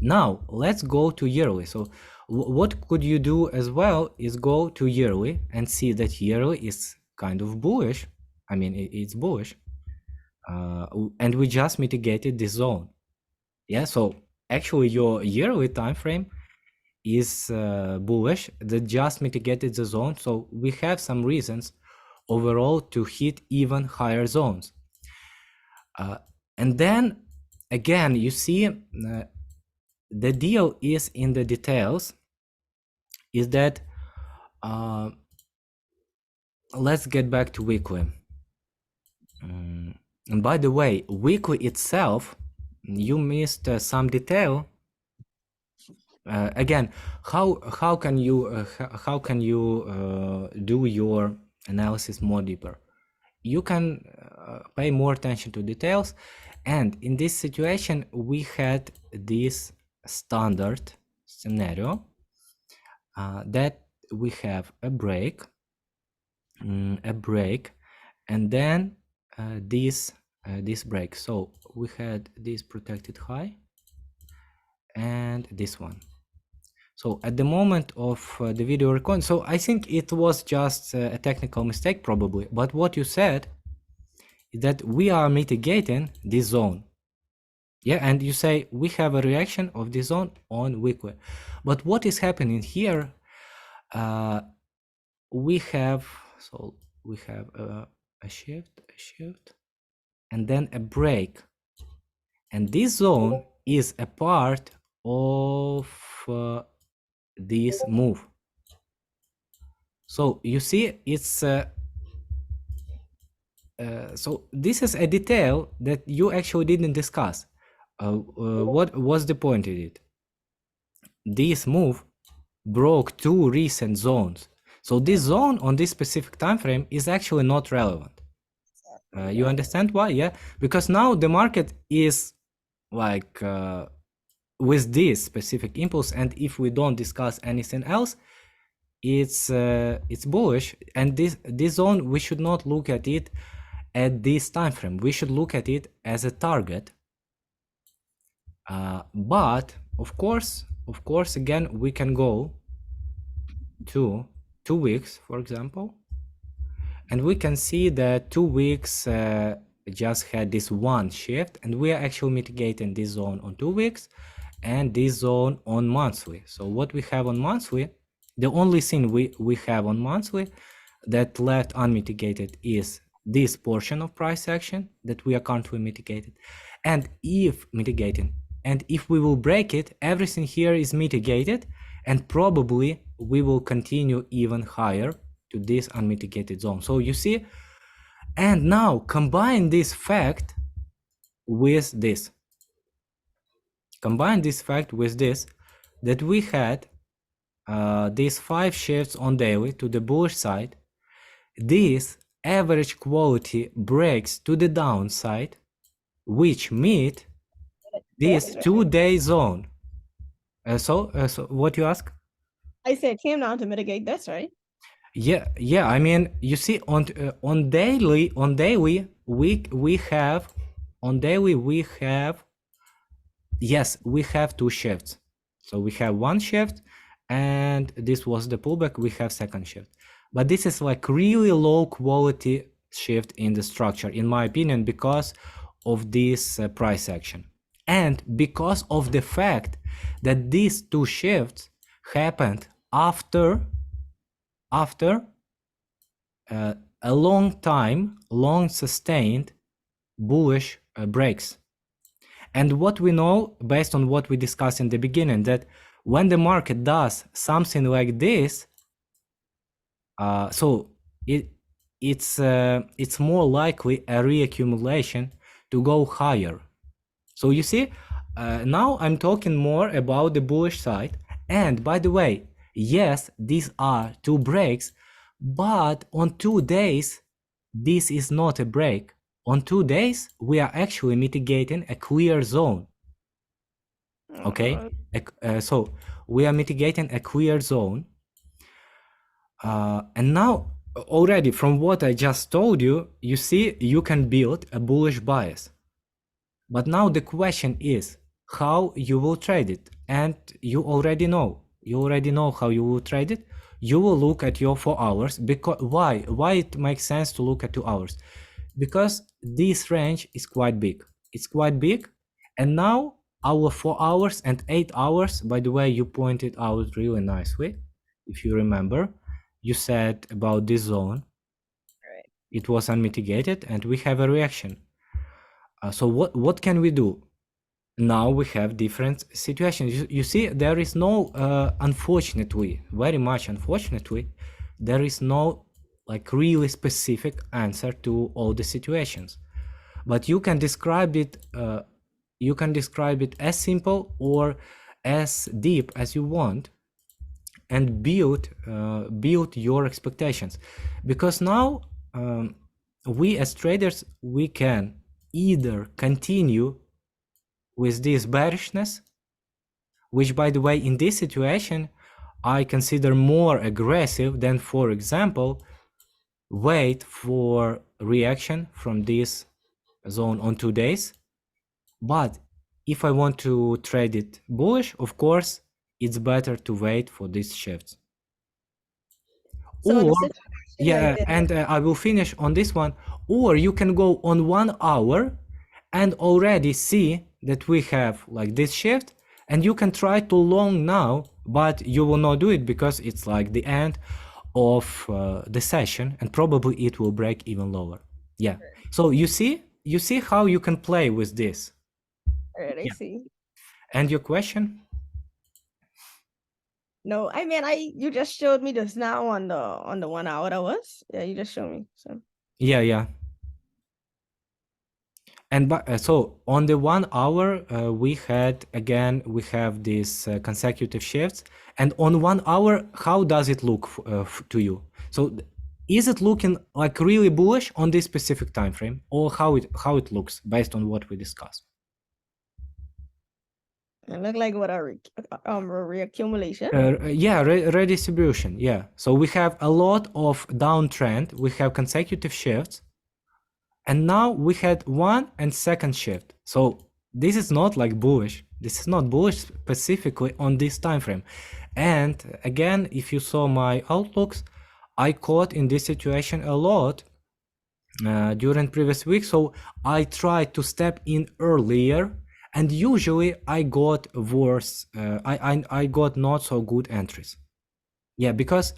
Now let's go to yearly. So what could you do as well is go to yearly and see that yearly is kind of bullish. I mean, it's bullish, and we just mitigated this zone. Yeah, so actually your yearly time frame is bullish, that just mitigated the zone. So we have some reasons overall to hit even higher zones. And then again, you see, the deal is in the details, is that let's get back to weekly. And by the way, weekly itself, you missed some detail. Again, how can you do your analysis more deeper? You can pay more attention to details, and in this situation we had this standard scenario that we have a break, and then this break. So we had this protected high and this one. So at the moment of the video recording, so I think it was just a technical mistake probably, but what you said is that we are mitigating this zone. Yeah, and you say we have a reaction of this zone on weekly. But what is happening here, we have a shift, and then a break. And this zone is a part of this move. So you see, it's so this is a detail that you actually didn't discuss. What was the point in it? This move broke 2 recent zones. So this zone on this specific time frame is actually not relevant. You understand why? Yeah, because now the market is like with this specific impulse, and if we don't discuss anything else, it's bullish. And this zone, we should not look at it at this time frame. We should look at it as a target. But of course, again, we can go to 2 weeks, for example, and we can see that 2 weeks just had this one shift, and we are actually mitigating this zone on 2 weeks and this zone on monthly. So what we have on monthly The only thing we have on monthly that left unmitigated is this portion of price action that we are currently mitigated. And if mitigating, and if we will break it, everything here is mitigated, and probably we will continue even higher to this unmitigated zone. So you see, and now combine this fact with this. Combine this fact with this, that we had these 5 shifts on daily to the bullish side. This average quality breaks to the downside, which meet this 2-day zone. So what you ask? I said it came down to mitigate this, right? Yeah. I mean, you see, on daily we have yes, we have 2 shifts. So we have 1 shift, and this was the pullback. We have 2nd shift, but this is like really low quality shift in the structure, in my opinion, because of this price action, and because of the fact that these 2 shifts happened after a long sustained bullish breaks. And what we know, based on what we discussed in the beginning, that when the market does something like this, so it's more likely a reaccumulation to go higher. So you see, now I'm talking more about the bullish side. And by the way, yes, these are 2 breaks, but on 2 days, this is not a break. On 2 days, we are actually mitigating a clear zone. Okay, so we are mitigating a clear zone. And now, already from what I just told you, you see, you can build a bullish bias. But now the question is how you will trade it. And you already know how you will trade it. You will look at your 4 hours. Because why it makes sense to look at 2 hours? Because this range is quite big. It's quite big. And now our 4 hours and 8 hours, by the way, you pointed out really nicely. If you remember, you said about this zone, right, it was unmitigated and we have a reaction. So what can we do? Now we have different situations. You see, there is no, unfortunately, very much unfortunately, there is no like really specific answer to all the situations. But you can describe it. You can describe it as simple or as deep as you want, and build your expectations. Because now we as traders, we can either continue with this bearishness, which, by the way, in this situation, I consider more aggressive than, for example, wait for reaction from this zone on 2 days. But if I want to trade it bullish, of course, it's better to wait for these shifts. So or, yeah, and I will finish on this one. Or you can go on 1 hour and already see that we have like this shift, and you can try to long now, but you will not do it because it's like the end of the session, and probably it will break even lower. Yeah. So you see how you can play with this. Alright, I see. And your question? No, I mean, you just showed me this now on the 1 hour that was. Yeah, you just showed me. So yeah. And so on the 1 hour, we have these consecutive shifts. And on 1 hour, how does it look to you? So is it looking like really bullish on this specific time frame, or how it looks based on what we discussed? It look like what a reaccumulation. Yeah, redistribution. Yeah. So we have a lot of downtrend. We have consecutive shifts. And now we had 1 and 2nd shift. So this is not like bullish. This is not bullish specifically on this time frame. And again, if you saw my outlooks, I caught in this situation a lot during previous week. So I tried to step in earlier, and usually I got worse. I got not so good entries. Yeah, because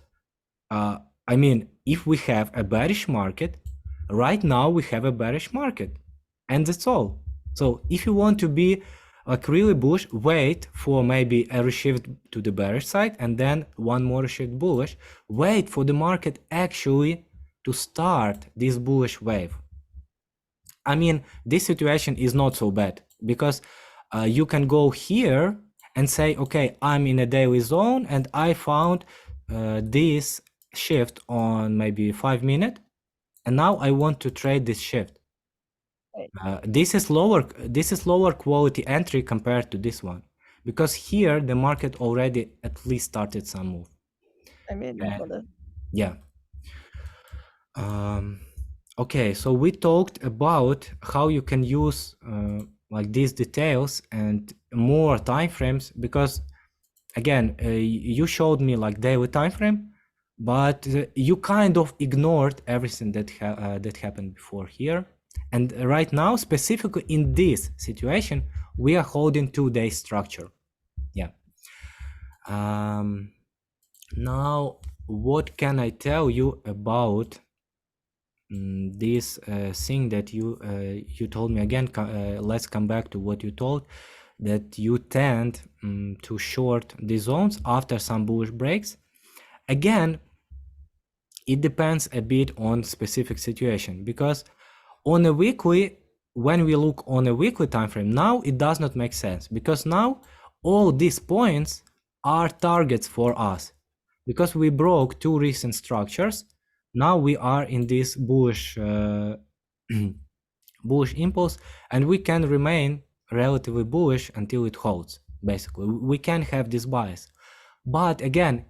I mean, if we have a bearish market, right now we have a bearish market, and that's all. So if you want to be like really bullish, wait for maybe a reshift to the bearish side and then one more reshift bullish. Wait for the market actually to start this bullish wave. I mean, this situation is not so bad because you can go here and say, okay, I'm in a daily zone and I found this shift on maybe 5 minutes, and now I want to trade this shift. This is lower quality entry compared to this one, because here the market already at least started some move. I mean, yeah. Okay, so we talked about how you can use like these details and more time frames, because again, you showed me like daily time frame, but you kind of ignored everything that that happened before here. And right now, specifically in this situation, we are holding 2-day structure. Yeah. Now, what can I tell you about this thing that you told me again? Let's come back to what you told, that you tend to short the zones after some bullish breaks. Again, it depends a bit on specific situation, because on a weekly, when we look on a weekly time frame, now it does not make sense, because now all these points are targets for us, because we broke two recent structures. Now we are in this bullish bullish impulse, and we can remain relatively bullish until it holds. Basically, we can have this bias, but again,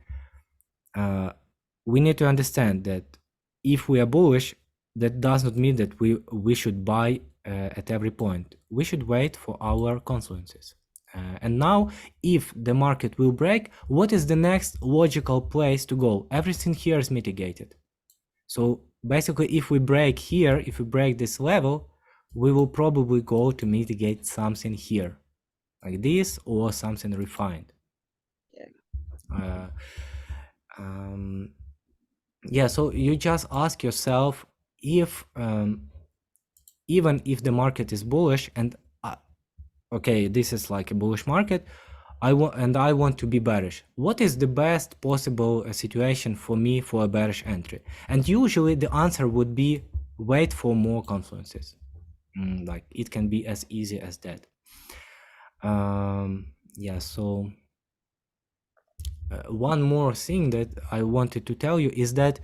we need to understand that if we are bullish, that does not mean that we should buy at every point. We should wait for our confluences. And now, if the market will break, what is the next logical place to go? Everything here is mitigated. So basically, if we break here, if we break this level, we will probably go to mitigate something here, like this, or something refined. Yeah, so you just ask yourself, if even if the market is bullish, and okay, this is like a bullish market, I want to be bearish, what is the best possible situation for me for a bearish entry? And usually the answer would be wait for more confluences. Like it can be as easy as that. Yeah, so one more thing that I wanted to tell you is that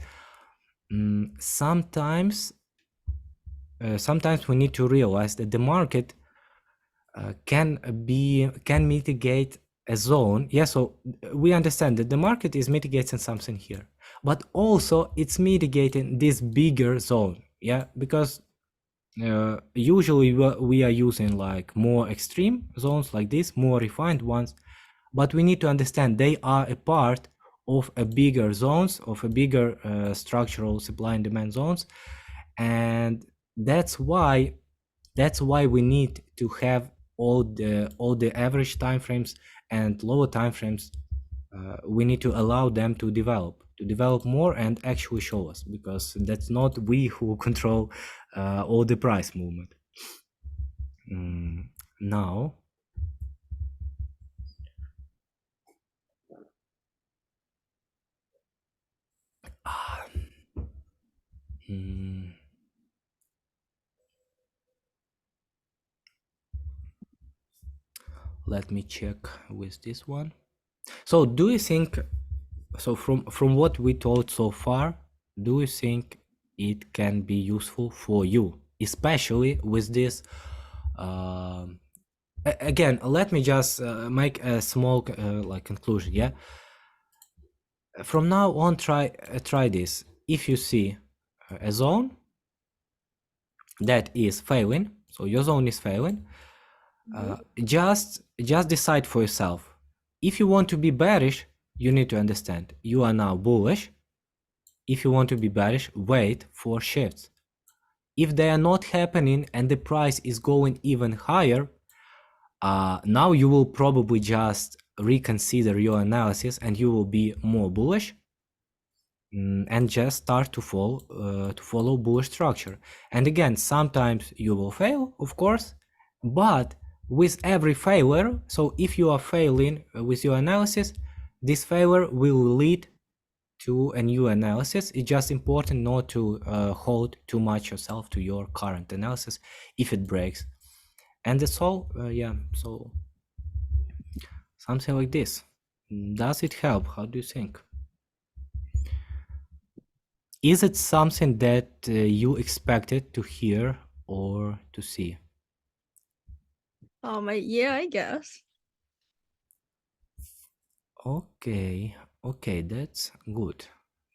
sometimes we need to realize that the market can mitigate a zone. Yeah, so we understand that the market is mitigating something here, but also it's mitigating this bigger zone. Yeah, because usually we are using like more extreme zones like this, more refined ones, but we need to understand they are a part of a bigger zones, of a bigger structural supply and demand zones, and that's why we need to have all the average time frames and lower time frames. We need to allow them to develop more and actually show us, because that's not we who control all the price movement. Now let me check with this one. So do you think, so from what we told so far, do you think it can be useful for you, especially with this again, let me just make a small like conclusion. Yeah, from now on, try this. If you see a zone that is failing, so your zone is failing, just decide for yourself. If you want to be bearish, you need to understand you are now bullish. If you want to be bearish, wait for shifts. If they are not happening and the price is going even higher, now you will probably just reconsider your analysis and you will be more bullish, and just start to follow bullish structure. And again, sometimes you will fail, of course, but with every failure, so if you are failing with your analysis, this failure will lead to a new analysis. It's just important not to hold too much yourself to your current analysis if it breaks. And that's all. Yeah, so something like this. Does it help? How do you think? Is it something that you expected to hear or to see? Yeah, I guess. Okay, that's good.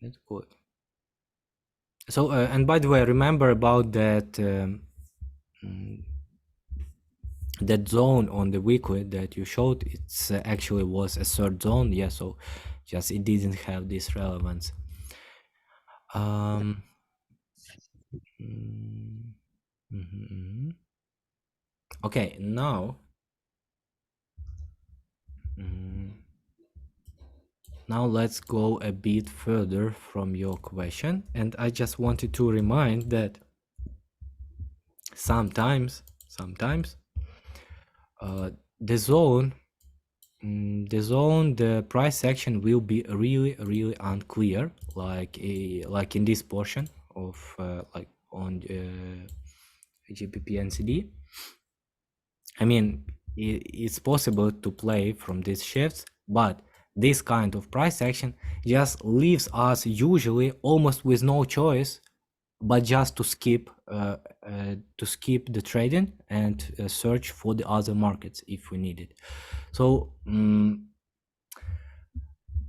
That's good. So, and by the way, remember about that that zone on the weekly that you showed. It's actually was a third zone. Yeah, so just it didn't have this relevance. Okay, now now let's go a bit further from your question, and I just wanted to remind that sometimes the zone, the price action will be really unclear, like in this portion of like on GBP NCD. I mean, it's possible to play from these shifts, but this kind of price action just leaves us usually almost with no choice but just to skip the trading and search for the other markets if we need it. So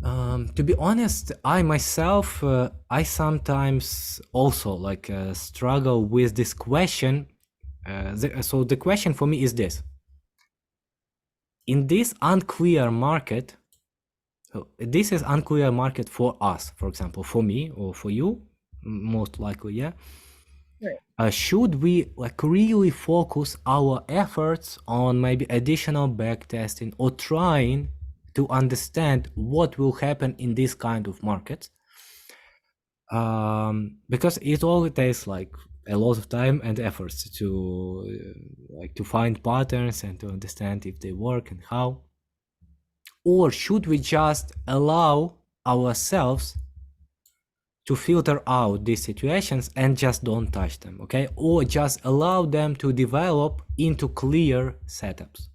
to be honest, I myself I sometimes also like struggle with this question. So the question for me is this: in this unclear market, so this is unclear market for us, for example, for me or for you, most likely, yeah. Right. Should we like really focus our efforts on maybe additional back testing or trying to understand what will happen in this kind of markets? Because it all takes like a lot of time and efforts to like to find patterns and to understand if they work and how. Or should we just allow ourselves to filter out these situations and just don't touch them, okay? Or just allow them to develop into clear setups.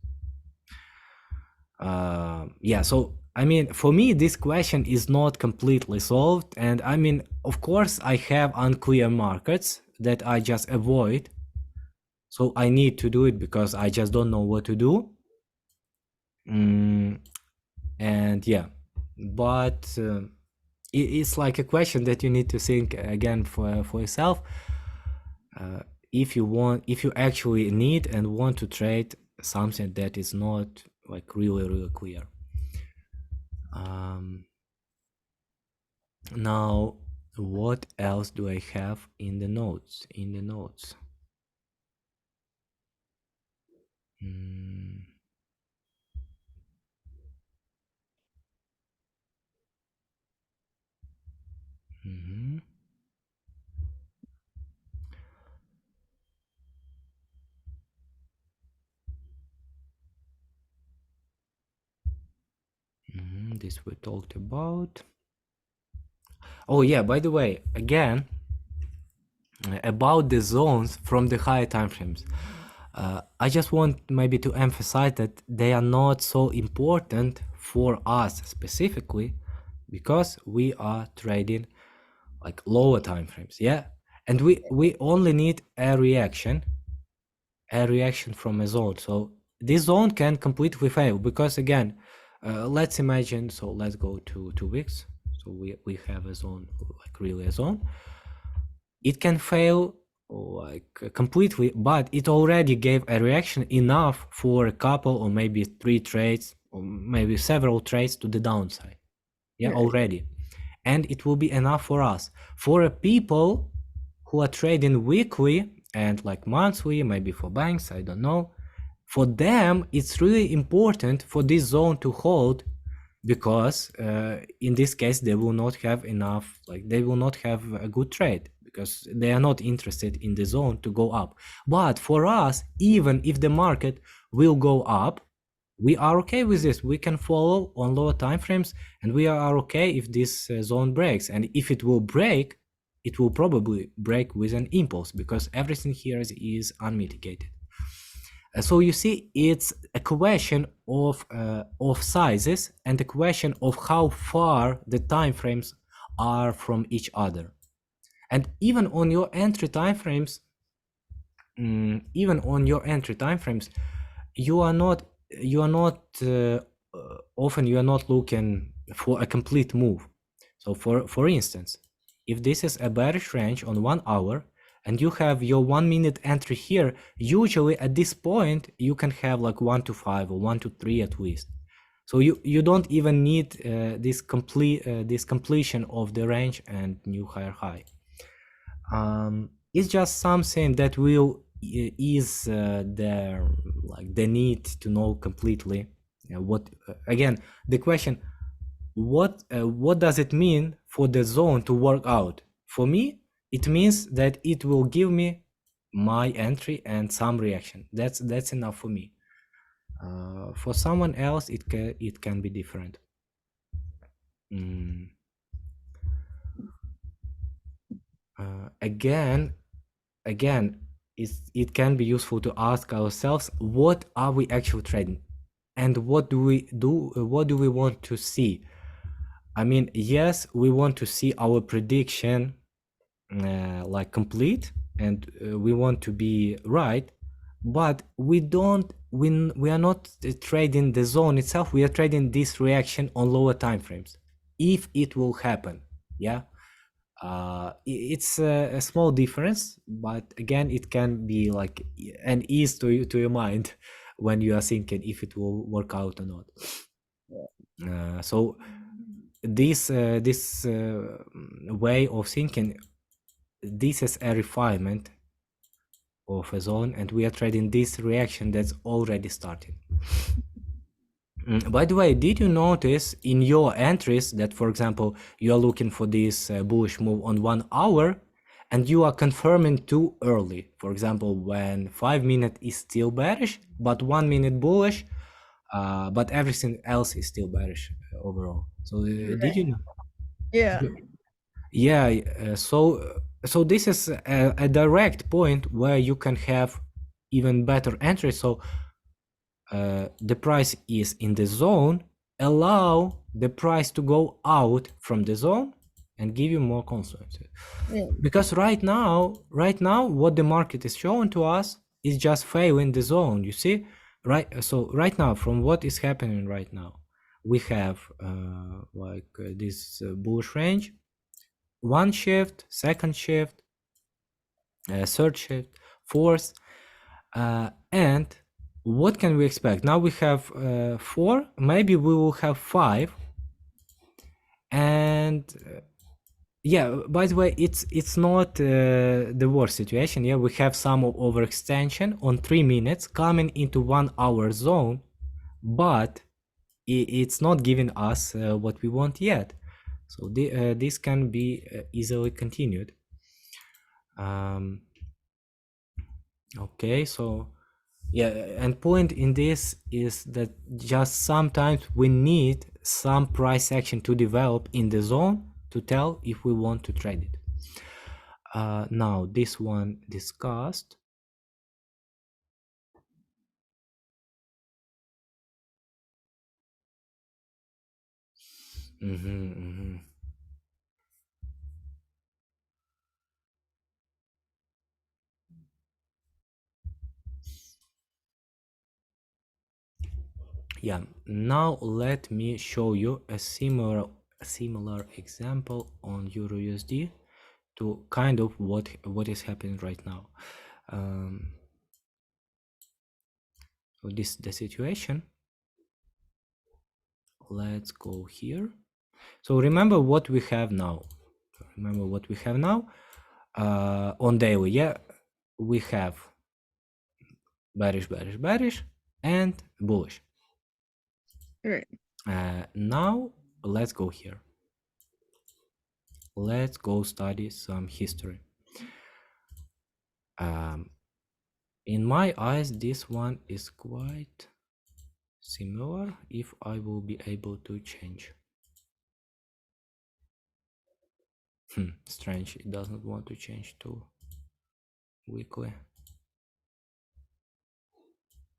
Yeah, so I mean, for me, this question is not completely solved. And I mean, of course, I have unclear markets that I just avoid. So I need to do it because I just don't know what to do. And yeah, but it's like a question that you need to think again for yourself. If you actually need and want to trade something that is not like really clear. Now, what else do I have in the notes? This we talked about. Oh yeah, by the way, again, about the zones from the higher time frames. I just want maybe to emphasize that they are not so important for us specifically because we are trading like lower time frames, yeah? And we only need a reaction from a zone. So this zone can completely fail because again, let's imagine, so let's go to 2 weeks. So we have a zone, like really a zone. It can fail like completely, but it already gave a reaction enough for a couple or maybe 3 trades or maybe several trades to the downside. Yeah, right. Already. And it will be enough for us. For people who are trading weekly and like monthly, maybe for banks, I don't know, for them, it's really important for this zone to hold, because in this case they will not have enough, like they will not have a good trade, because they are not interested in the zone to go up. But for us, even if the market will go up, we are okay with this. We can follow on lower time frames, and we are okay if this zone breaks. And if it will break, it will probably break with an impulse, because everything here is unmitigated. So you see, it's a question of sizes, and a question of how far the time frames are from each other. And even on your entry time frames, you are not often you are not looking for a complete move. So for instance, if this is a bearish range on 1 hour, and you have your 1 minute entry here, usually at this point you can have like 1 to 5 or 1 to 3 at least. So you don't even need this completion of the range and new higher high. It's just something that will ease the need to know completely what again the question, what does it mean for the zone to work out? For me, it means that it will give me my entry and some reaction. That's enough for me. For someone else, it can be different. Again, it can be useful to ask ourselves, what are we actually trading, and what do we want to see? I mean, yes, we want to see our prediction like complete, and we want to be right, but we are not trading the zone itself. We are trading this reaction on lower time frames, if it will happen. Yeah, it's a small difference, but again, it can be like an ease to your mind when you are thinking if it will work out or not. So this way of thinking, this is a refinement of a zone, and we are trading this reaction that's already started. By the way, did you notice in your entries that, for example, you are looking for this bullish move on 1 hour, and you are confirming too early? For example, when 5 minute is still bearish, but 1 minute bullish, but everything else is still bearish overall. So did you know? Yeah. So this is a direct point where you can have even better entry. So the price is in the zone, allow the price to go out from the zone and give you more confidence. Because right now what the market is showing to us is just failing the zone, you see, right? So right now, from what is happening right now, we have this bullish range, one shift, second shift, third shift, fourth, and what can we expect? Now we have 4, maybe we will have 5, and yeah, by the way, it's not the worst situation. Yeah, we have some overextension on 3 minutes coming into 1 hour zone, but it's not giving us what we want yet. So this can be easily continued. Okay, so yeah, and point in this is that just sometimes we need some price action to develop in the zone to tell if we want to trade it. Now this one discussed. Yeah, now let me show you a similar example on Euro USD to kind of what is happening right now. So this is the situation. Let's go here. So remember what we have now. On daily, yeah, we have bearish, and bullish. Right. Now let's go here. Let's go study some history. In my eyes, this one is quite similar if I will be able to change. Strange, it doesn't want to change to weekly.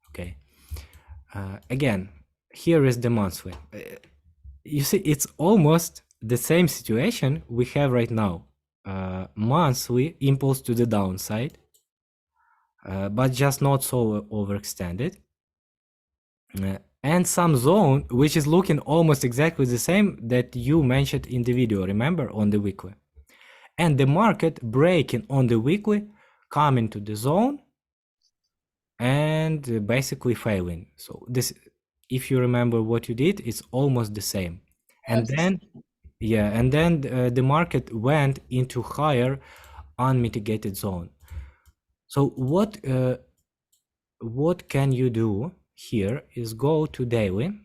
Okay. Again, here is the monthly. You see, it's almost the same situation we have right now. Monthly impulse to the downside, but just not so overextended. And some zone which is looking almost exactly the same that you mentioned in the video, remember, on the weekly. And the market breaking on the weekly, coming to the zone and basically failing. So this, if you remember what you did, it's almost the same. And then, yeah, and then the market went into higher unmitigated zone. So what can you do here is go to daily.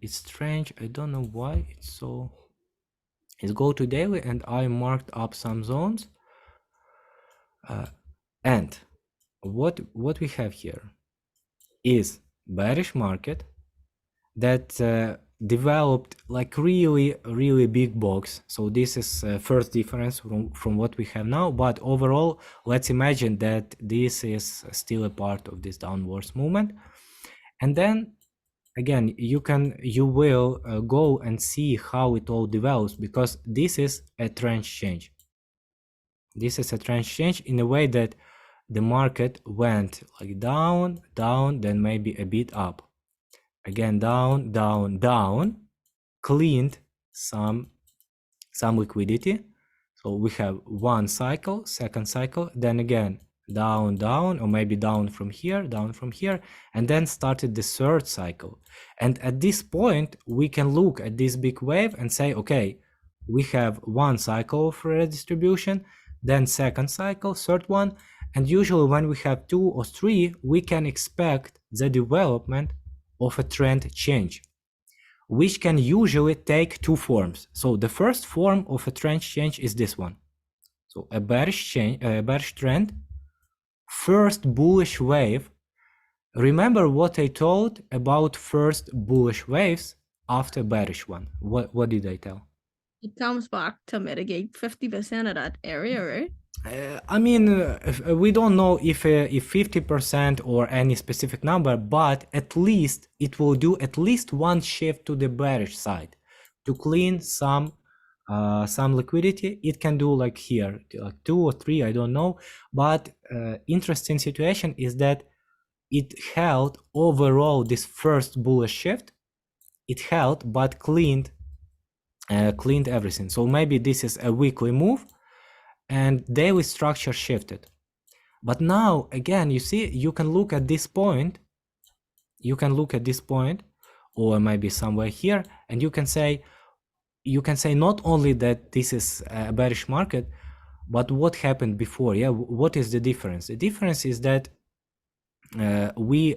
It's strange, I don't know why it's so. Is go to daily and I marked up some zones. And what we have here is bearish market that developed like really big box. So this is first difference from what we have now, but overall let's imagine that this is still a part of this downwards movement. And then again you will go and see how it all develops, because this is a trend change. This is a trend change in a way that the market went like down, then maybe a bit up, again down, down, cleaned some liquidity. So we have one cycle, second cycle, then again down, or maybe down from here, and then started the third cycle. And at this point we can look at this big wave and say, okay, we have one cycle of redistribution, then second cycle, third one, and usually when we have 2 or 3, we can expect the development of a trend change, which can usually take 2 forms. So the first form of a trend change is this one. So a bearish change, a bearish trend, first bullish wave. Remember what I told about first bullish waves after bearish one? What did I tell? It comes back to mitigate 50% of that area, right? I mean, we don't know if 50% or any specific number, but at least it will do at least one shift to the bearish side to clean some liquidity. It can do like here, like 2 or 3, I don't know. But interesting situation is that it held overall this first bullish shift. It held, but cleaned everything. So maybe this is a weekly move and daily structure shifted. But now again, you see, you can look at this point, or maybe somewhere here, and you can say not only that this is a bearish market, but what happened before. Yeah, what is the difference? The difference is that we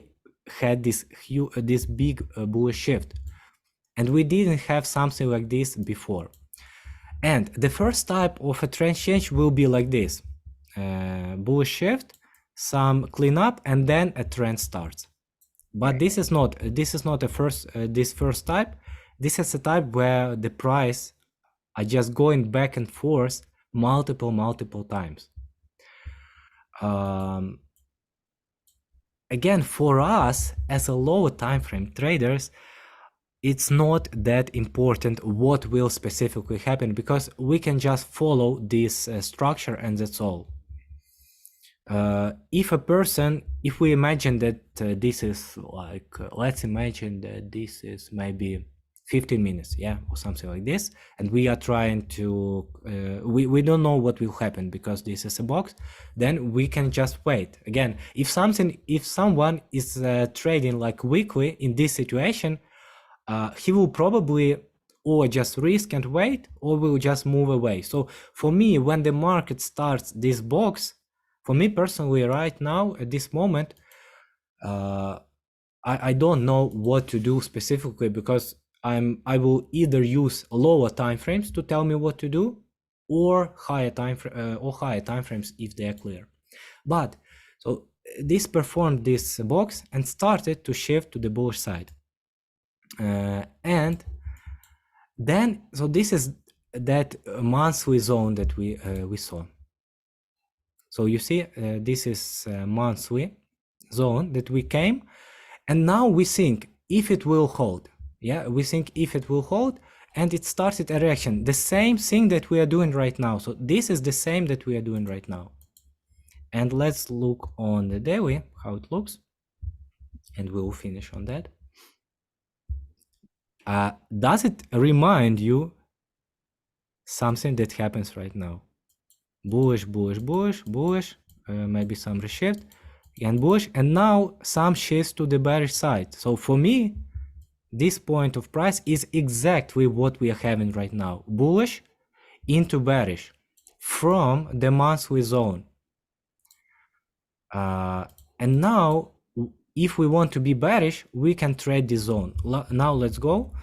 had this big bullish shift, and we didn't have something like this before. And the first type of a trend change will be like this: bullish shift, some cleanup, and then a trend starts. But this is not a first type. This is a type where the price are just going back and forth multiple times. Again, for us as a lower time frame traders, it's not that important what will specifically happen, because we can just follow this structure and that's all. If we imagine that this is like, let's imagine that this is maybe 15 minutes, yeah, or something like this, and we are trying to, we don't know what will happen because this is a box, then we can just wait. Again, if someone is trading like weekly in this situation, he will probably or just risk and wait, or will just move away. So for me, when the market starts this box, for me personally right now at this moment, I don't know what to do specifically, because I will either use lower time frames to tell me what to do, or higher time frames if they are clear. But so this performed this box and started to shift to the bullish side, and then so this is that monthly zone that we saw. So you see, this is a monthly zone that we came, and now we think if it will hold. Yeah, we think if it will hold, and it started a reaction. The same thing that we are doing right now. So this is the same that we are doing right now. And let's look on the daily how it looks, and we'll finish on that. Does it remind you something that happens right now? Bullish, bullish, bullish, bullish, maybe some reshift, and bullish, and now some shifts to the bearish side. So for me, this point of price is exactly what we are having right now. Bullish into bearish from the monthly zone. And now, if we want to be bearish, we can trade this zone. Now let's go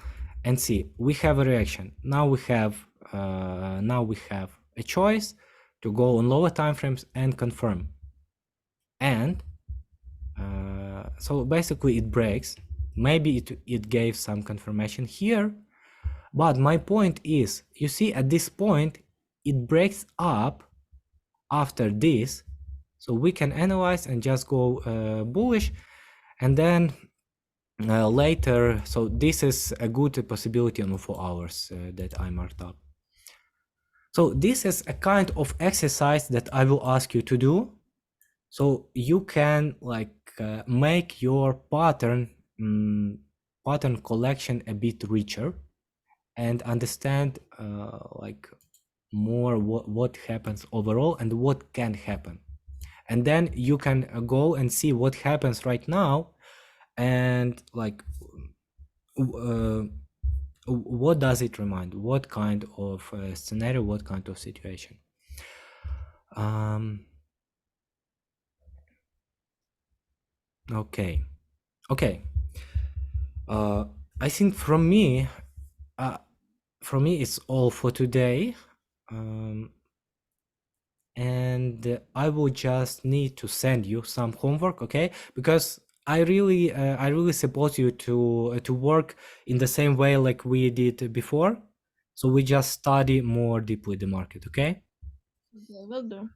and see. We have a reaction. Now we have a choice to go on lower time frames and confirm. And so basically it breaks. Maybe it gave some confirmation here, but my point is, you see, at this point it breaks up after this, so we can analyze and just go bullish, and then later. So this is a good possibility on 4 hours that I marked up. So this is a kind of exercise that I will ask you to do, so you can like make your pattern collection a bit richer, and understand like more what happens overall and what can happen. And then you can go and see what happens right now, and like what does it remind, what kind of scenario, what kind of situation. Okay, I think from me it's all for today, and I will just need to send you some homework, okay? Because I really support you to work in the same way like we did before. So we just study more deeply the market, okay? Okay, will do.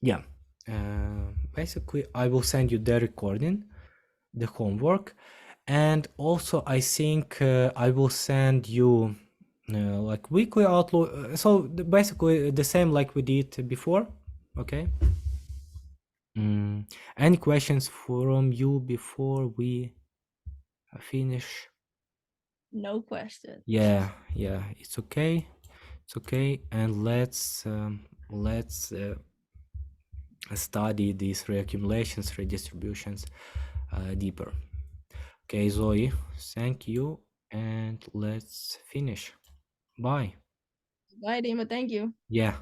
Yeah. Basically, I will send you the recording, the homework, and also I think I will send you like weekly outlook. So basically the same like we did before, okay? Any questions from you before we finish? No question. Yeah, it's okay. It's okay, and let's study these reaccumulations, redistributions deeper. Okay, Zoe, thank you, and let's finish. Bye. Bye, Dima. Thank you. Yeah.